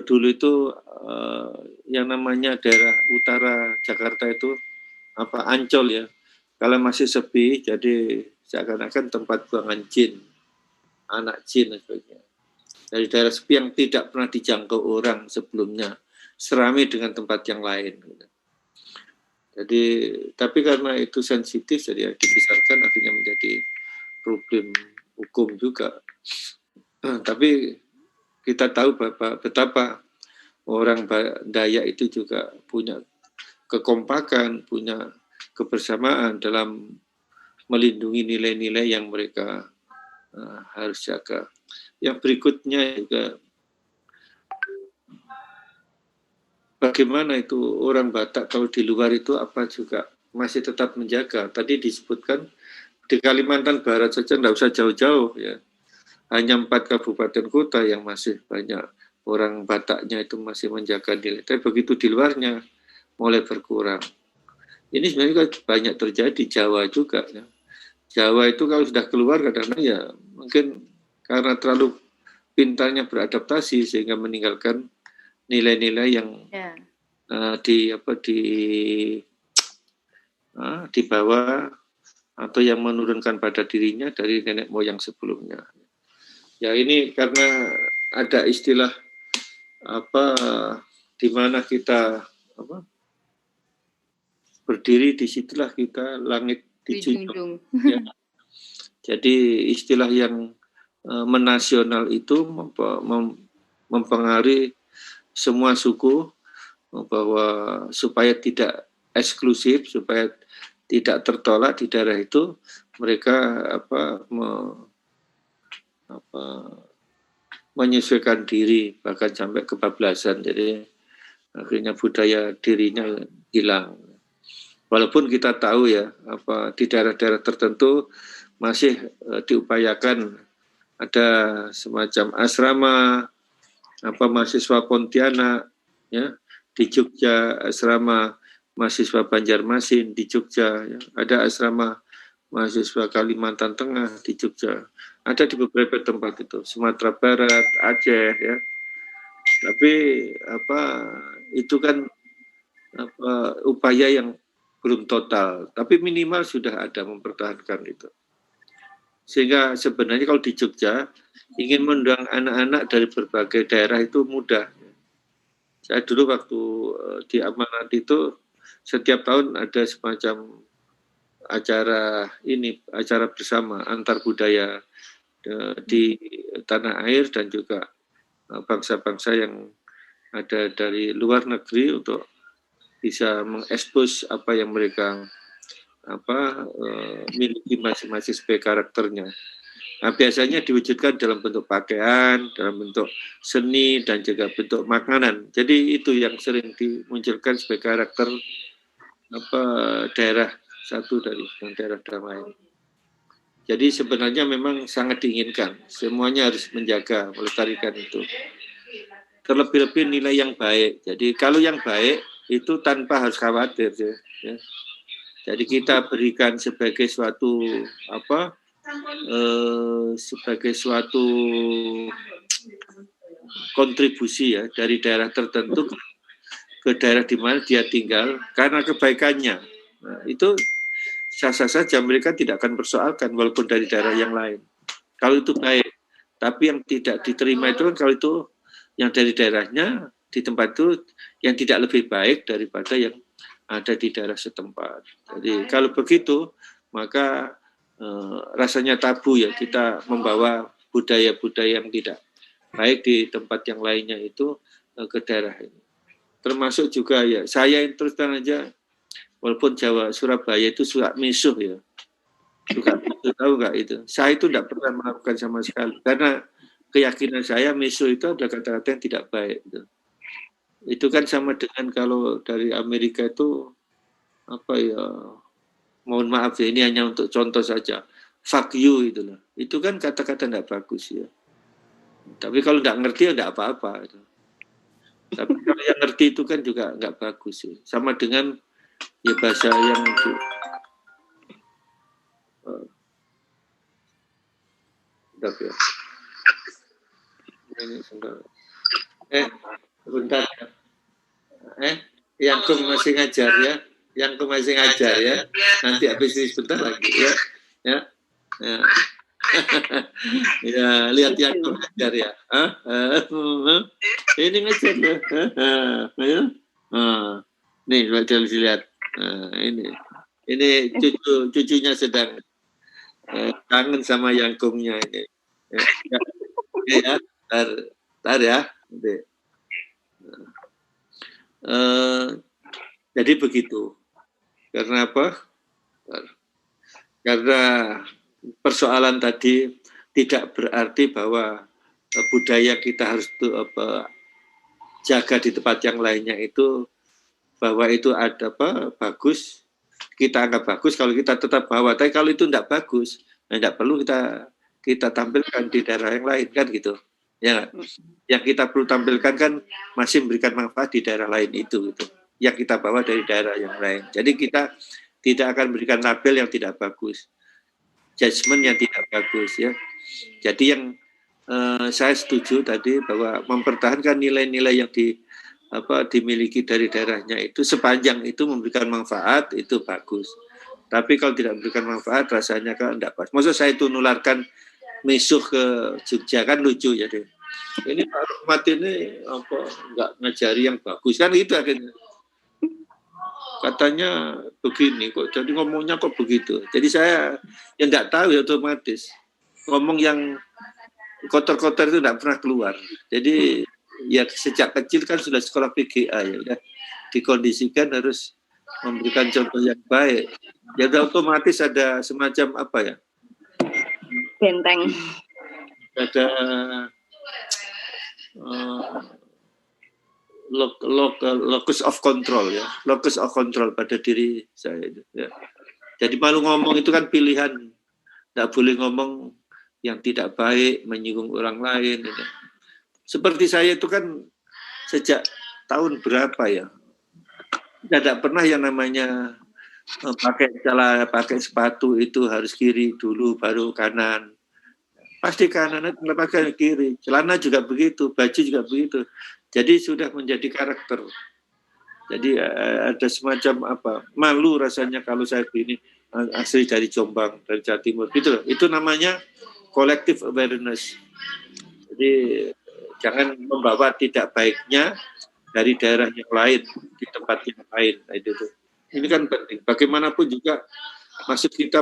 Dulu itu yang namanya daerah utara Jakarta itu Ancol ya. Kalau masih sepi, jadi seakan-akan tempat buangan jin, anak jin dan sebagainya. Dari daerah sepi yang tidak pernah dijangkau orang sebelumnya, seramai dengan tempat yang lain. Jadi, tapi karena itu sensitif, jadi dibesarkan akhirnya menjadi problem hukum juga. Tapi kita tahu betapa orang Dayak itu juga punya kekompakan, punya kebersamaan dalam melindungi nilai-nilai yang mereka harus jaga. Yang berikutnya juga bagaimana itu orang Batak kalau di luar itu apa juga masih tetap menjaga. Tadi disebutkan di Kalimantan Barat saja tidak usah jauh-jauh ya. Hanya 4 kabupaten kota yang masih banyak orang Bataknya itu masih menjaga nilai. Tapi begitu di luarnya mulai berkurang. Ini sebenarnya banyak terjadi Jawa juga. Ya. Jawa itu kalau sudah keluar kadang-kadang ya mungkin karena terlalu pintarnya beradaptasi sehingga meninggalkan nilai-nilai yang dibawa atau yang menurunkan pada dirinya dari nenek moyang sebelumnya. Ya ini karena ada istilah di mana kita berdiri, disitulah kita langit dijunjung. Ya. Jadi istilah yang menasional itu mempengaruhi semua suku bahwa supaya tidak eksklusif, supaya tidak tertolak di daerah itu, mereka menyesuaikan diri, bahkan sampai kebablasan. Jadi akhirnya budaya dirinya hilang. Walaupun kita tahu ya, di daerah-daerah tertentu masih diupayakan ada semacam asrama mahasiswa Pontianak, ya, di Jogja asrama mahasiswa Banjarmasin di Jogja, ya, ada asrama mahasiswa Kalimantan Tengah di Jogja, ada di beberapa tempat itu, Sumatera Barat, Aceh, ya. Tapi itu kan upaya yang belum total, tapi minimal sudah ada mempertahankan itu. Sehingga sebenarnya kalau di Jogja ingin mengundang anak-anak dari berbagai daerah itu mudah. Saya dulu waktu di Amanat itu setiap tahun ada semacam acara bersama antar budaya di tanah air dan juga bangsa-bangsa yang ada dari luar negeri untuk bisa mengekspos apa yang mereka miliki masing-masing sebagai karakternya. Nah, biasanya diwujudkan dalam bentuk pakaian, dalam bentuk seni, dan juga bentuk makanan. Jadi itu yang sering dimunculkan sebagai karakter daerah satu dari daerah lain. Jadi sebenarnya memang sangat diinginkan. Semuanya harus menjaga, melestarikan itu. Terlebih-lebih nilai yang baik. Jadi kalau yang baik itu tanpa harus khawatir, ya. Jadi kita berikan sebagai suatu sebagai suatu kontribusi ya dari daerah tertentu ke daerah di mana dia tinggal karena kebaikannya. Nah, itu sah-sah saja, mereka tidak akan persoalkan walaupun dari daerah yang lain. Kalau itu baik, tapi yang tidak diterima itu kan kalau itu yang dari daerahnya di tempat itu yang tidak lebih baik daripada yang ada di daerah setempat. Jadi kalau begitu maka rasanya tabu ya kita membawa budaya-budaya yang tidak baik di tempat yang lainnya itu ke daerah ini. Termasuk juga ya saya terus terang aja walaupun Jawa Surabaya itu suka misuh ya. Suka misuh, tahu nggak itu? Saya itu tidak pernah melakukan sama sekali karena keyakinan saya misuh itu adalah kata-kata yang tidak baik. Gitu. Itu kan sama dengan kalau dari Amerika itu mohon maaf ya ini hanya untuk contoh saja, fuck you itulah. Itu kan kata-kata tidak bagus ya. Tapi kalau tidak ngerti ya tidak apa-apa. Gitu. Tapi kalau yang ngerti itu kan juga nggak bagus ya. Sama dengan ya bahasa yang ya. Ini sebentar. Bentar. Yang masih ngajar ya. Yang masih ngajar ya. Nanti habis ini sebentar lagi ya. Ya. Ya, lihat yang ngajar ya. Ini ngajar ya. Nih, lihat. Ini cucunya sedang kangen sama yangkungnya ini. Ya, tar ya. Jadi begitu. Karena apa? Karena persoalan tadi tidak berarti bahwa budaya kita harus jaga di tempat yang lainnya itu bahwa itu ada bagus, kita anggap bagus kalau kita tetap bawa. Tapi kalau itu tidak bagus, tidak perlu kita tampilkan di daerah yang lain kan gitu. Ya, yang kita perlu tampilkan kan masih memberikan manfaat di daerah lain itu gitu. Yang kita bawa dari daerah yang lain. Jadi kita tidak akan memberikan label yang tidak bagus, judgement yang tidak bagus ya. Jadi yang saya setuju tadi bahwa mempertahankan nilai-nilai yang dimiliki dari daerahnya itu sepanjang itu memberikan manfaat itu bagus. Tapi kalau tidak memberikan manfaat rasanya kan tidak bagus. Maksud saya itu nularkan misuh ke Jogja kan lucu ya deh. Ini Pak Rahmat ini nggak ngajari yang bagus kan itu akhirnya. Katanya begini kok, jadi ngomongnya kok begitu. Jadi saya yang nggak tahu ya otomatis ngomong yang kotor-kotor itu nggak pernah keluar. Jadi ya sejak kecil kan sudah sekolah PGA ya, dikondisikan harus memberikan contoh yang baik. Ya udah otomatis ada semacam benteng. ada locus of control ya, locus of control pada diri saya itu ya. Jadi malu ngomong itu kan pilihan, tidak boleh ngomong yang tidak baik, menyinggung orang lain. Gitu. Seperti saya itu kan sejak tahun berapa ya, tidak pernah yang namanya pakai sepatu itu harus kiri dulu baru kanan. Pasti kanan, pakai kiri. Celana juga begitu, baju juga begitu. Jadi sudah menjadi karakter. Jadi ada semacam malu rasanya kalau saya ini asli dari Jombang, dari Jawa Timur. Gitu. Itu namanya collective awareness. Jadi jangan membawa tidak baiknya dari daerah yang lain di tempat yang lain. Nah, itu. Ini kan penting. Bagaimanapun juga maksud kita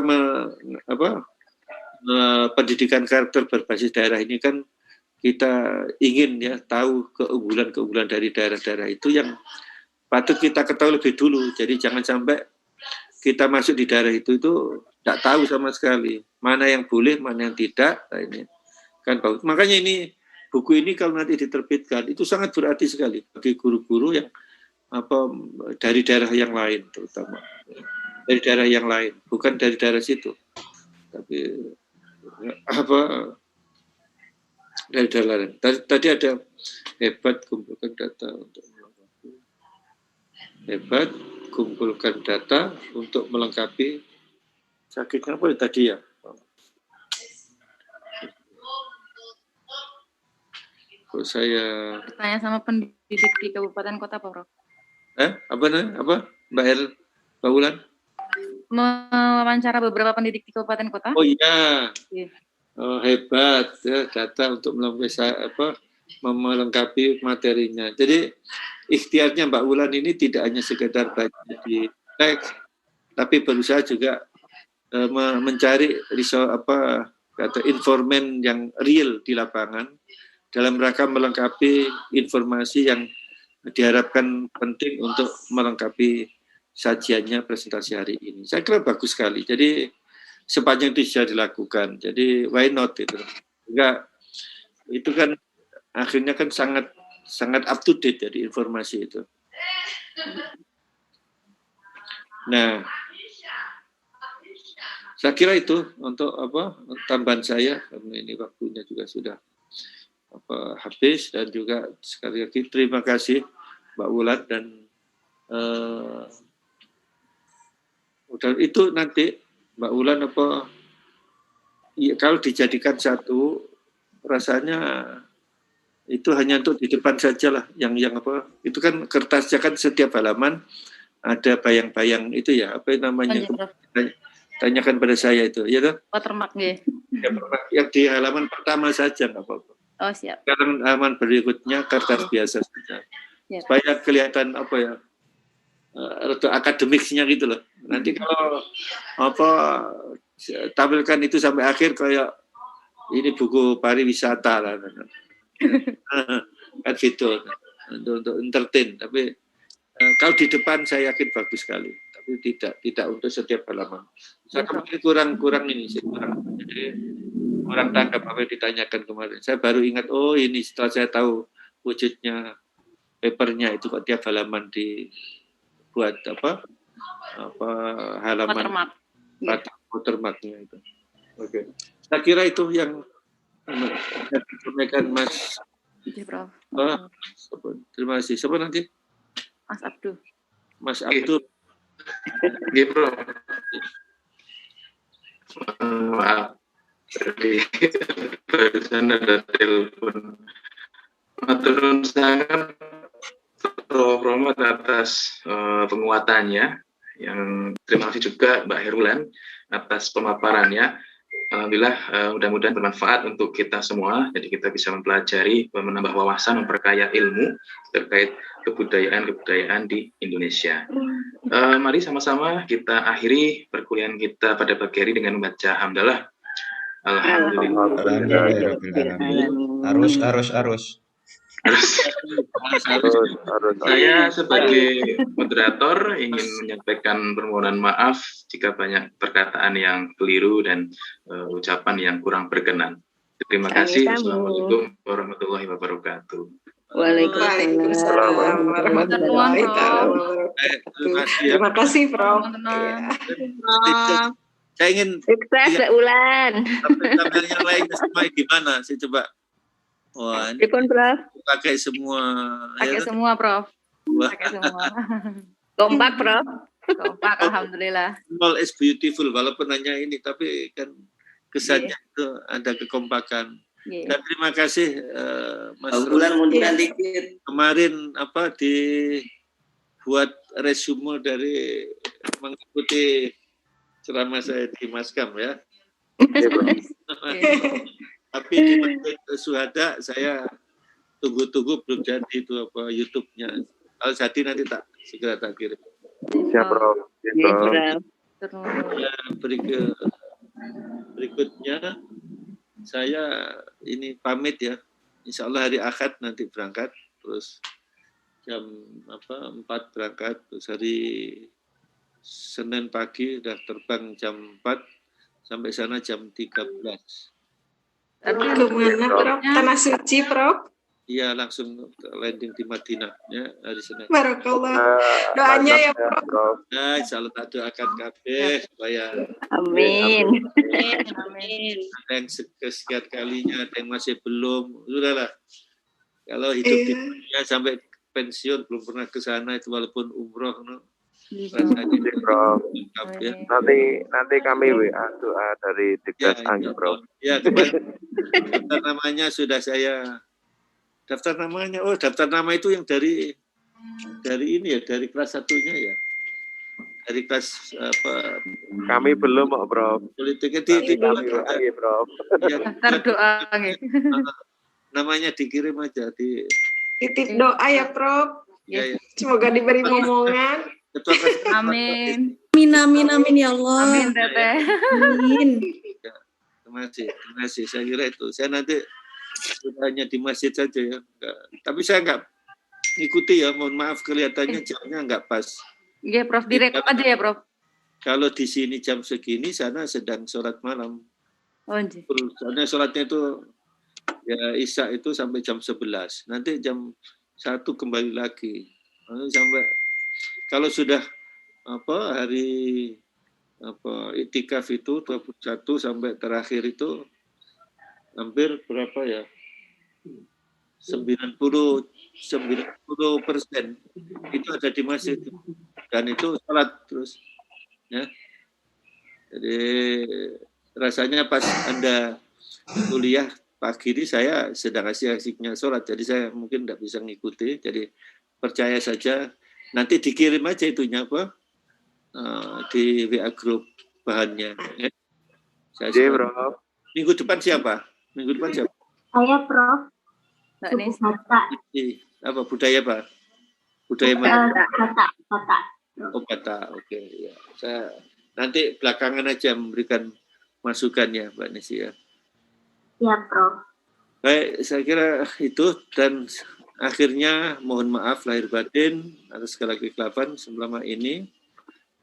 pendidikan karakter berbasis daerah ini kan kita ingin ya tahu keunggulan-keunggulan dari daerah-daerah itu yang patut kita ketahui lebih dulu. Jadi jangan sampai kita masuk di daerah itu tidak tahu sama sekali mana yang boleh, mana yang tidak. Nah, ini kan bagus. Makanya ini buku ini kalau nanti diterbitkan itu sangat berarti sekali bagi guru-guru yang dari daerah yang lain, terutama dari daerah yang lain, bukan dari daerah situ, tapi dari daerah lain. Tadi ada hebat kumpulkan data untuk melengkapi. Hebat kumpulkan data untuk melengkapi sakitnya apa tadi ya? Kok saya Bertanya sama pendidik di kabupaten kota, Pak Prof. Apa? Mbak Ulan? Mewawancara beberapa pendidik di kabupaten kota. Oh iya. Oh, hebat ya, data untuk melengkapi materinya. Jadi ikhtiarnya Mbak Ulan ini tidak hanya sekedar baca di teks, tapi berusaha juga mencari informan yang real di lapangan dalam rangka melengkapi informasi yang diharapkan penting untuk melengkapi sajiannya presentasi hari ini. Saya kira bagus sekali. Jadi sepanjang itu bisa dilakukan. Jadi why not itu? Enggak, itu kan akhirnya kan sangat up to date jadi informasi itu. Nah, saya kira itu untuk tambahan saya karena ini waktunya juga sudah habis, dan juga sekali lagi terima kasih Mbak Wulan, dan itu nanti Mbak Wulan kalau dijadikan satu rasanya itu hanya untuk di depan saja lah, yang itu kan kertasnya kan setiap halaman ada bayang-bayang itu ya, apa namanya, tanyakan pada saya itu ya kan, watermark ya. Yang di halaman pertama saja nggak apa-apa. Oh siap. Sekarang halaman berikutnya kertas biasa saja, supaya kelihatan akademiknya gitu loh. Nanti kalau tampilkan itu sampai akhir kayak ini buku pariwisata lah kan gitu, untuk entertain. Tapi kalau di depan saya yakin bagus sekali, tapi tidak untuk setiap halaman. Saya kemarin kurang ini sih, jadi kurang tanggap apa yang ditanyakan kemarin. Saya baru ingat, oh ini setelah saya tahu wujudnya papernya itu kok tiap halaman dibuat halaman watermarknya itu. Oke. Saya kira itu yang disampaikan Mas. Terima kasih. Siapa nanti? Mas Abdul. Mas Abdul. Gitu. Maaf. Jadi barusan ada telepon. Maturun sangat promo atas penguatannya. Yang terima kasih juga Mbak Herulan atas pemaparannya. Alhamdulillah, mudah-mudahan bermanfaat untuk kita semua. Jadi kita bisa mempelajari, menambah wawasan, memperkaya ilmu terkait kebudayaan di Indonesia. Mari sama-sama kita akhiri perkuliahan kita pada pagi hari dengan membaca hamdalah. Alhamdulillah. Harus. Saya sebagai moderator ingin menyampaikan permohonan maaf jika banyak perkataan yang keliru dan ucapan yang kurang berkenan. Terima kasih. Sambung. Assalamualaikum warahmatullahi wabarakatuh. Waalaikumsalam warahmatullahi wabarakatuh. Terima kasih ya. Terima kasih, Prof. Iya. Saya ingin Sukses, Mbak Ulan. sambil yang lainnya semua gimana? Saya coba. Wah, ini Pripun, Prof? pakai semua. Pakai ya, semua, Prof. Wah, Pakai semua. Kompak, Prof. Kompak, alhamdulillah. small is beautiful, walaupun hanya ini, tapi kan kesannya itu ada kekompakan. Iya. Dan terima kasih Mas Bulan Ros. munduran dikit. Kemarin dibuat resume dari mengikuti ceramah saya di Maskam ya. Tapi di Masjid Syuhada saya tunggu-tunggu belum jadi itu YouTube-nya. Kalau jadi nanti segera tak kirim. Siap, Prof. Iya, Prof. Ya, berikutnya saya ini pamit ya. Insya Allah hari Ahad nanti berangkat, terus jam 4 berangkat, terus hari Senin pagi udah terbang jam 4 sampai sana jam 13. Kemana, Prof? Tanah Suci, Prof? Iya, langsung landing di Madinah ya hari Senin. Barakallah. Doanya ya, Prof. Nah, insya Allah tak doakan kabeh supaya Amin. ada yang kesekian kalinya, ada yang masih belum. Sudahlah. Kalau hidup di dunia sampai pensiun belum pernah ke sana itu walaupun umroh, no, rasanya Prof. lengkap ya. Nanti kami WA doa dari Dikdas Anggi, Prof. Ya, kemarin daftar namanya sudah saya daftar namanya. Oh, daftar nama itu yang dari ini ya, dari kelas 1-nya ya. Dari kelas Kami belum, Prof. politiknya Kami WA, Prof. ya, Daftar doa gitu. namanya dikirim aja di Titip doa ya, Prof. ya. Semoga diberi momongan. Ketua kelas. Amin. Amin ya Allah. Amin, Teteh. Amin. Terima kasih. Saya kira itu. Saya nanti hanya di masjid saja ya. Tapi saya nggak ngikuti ya. Mohon maaf kelihatannya jamnya nggak pas. Iya, Prof. Direkam aja ya, Prof. Kalau di sini jam segini, sana sedang sholat malam. Oh, anjir. Soalnya sholatnya itu ya Isya itu sampai jam 11. Nanti jam 1 kembali lagi. Lalu sampai kalau sudah hari iktikaf itu 21 sampai terakhir itu hampir berapa ya? 90% itu ada di masjid dan itu sholat terus ya. Jadi rasanya pas Anda kuliah pagi ini saya sedang asik-asiknya sholat, jadi saya mungkin tidak bisa mengikuti. Jadi percaya saja, nanti dikirim aja itunya di WA group bahannya. Ya. Oke, Prof. Minggu depan siapa? Saya Prof. Mbak Nes. Apa budaya apa? Budaya mana? Batak. Oh, Batak. Oke, ya. Saya nanti belakangan aja memberikan masukannya, Mbak Nesi ya. Ya, Prof. Baik, saya kira itu dan akhirnya mohon maaf lahir batin atas segala kekeliruan selama ini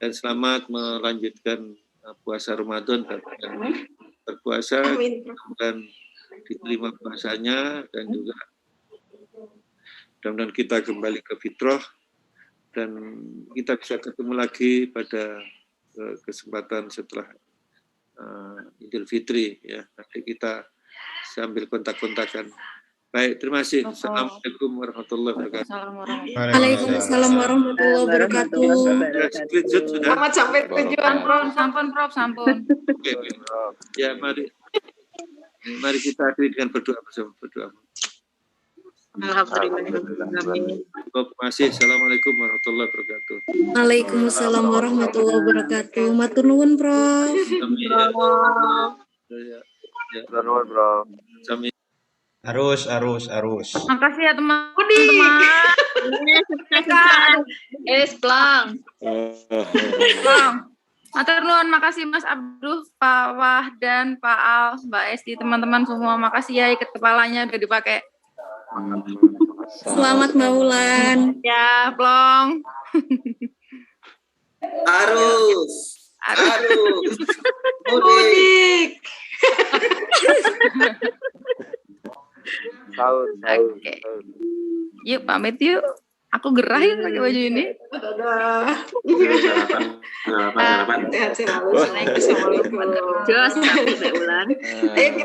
dan selamat melanjutkan puasa Ramadan dan berpuasa dan diterima puasanya dan juga mudah-mudahan kita kembali ke fitrah dan kita bisa ketemu lagi pada kesempatan setelah Idul Fitri ya. Nanti kita sambil kontak-kontakan. Baik, terima kasih. Assalamualaikum warahmatullahi wabarakatuh. Waalaikumsalam warahmatullahi wabarakatuh. Selamat sampai tujuan, Prof. Sampun. Oke. Ya, mari kita akhiri dengan berdoa bersama. Alhamdulillah. Terima kasih. Assalamualaikum warahmatullahi wabarakatuh. Waalaikumsalam warahmatullahi wabarakatuh. Matur nuwun, Prof. Ya. Prof. Sami. Arus. Makasih ya teman-teman. Pelang. Matur nuwun, makasih Mas Abduh, Pak Wah dan Pak Al, Mbak Esti, teman-teman semua. Makasih ya ikat kepalanya udah dipakai. Selamat Mbak Ulan. Ya, plong. Arus. Mudik. Sahur. Oke. Yuk pamit yuk. Aku gerah ya pakai baju ini. Sarapan. Sehat selalu. Assalamualaikum. Jos, sampai Ulan.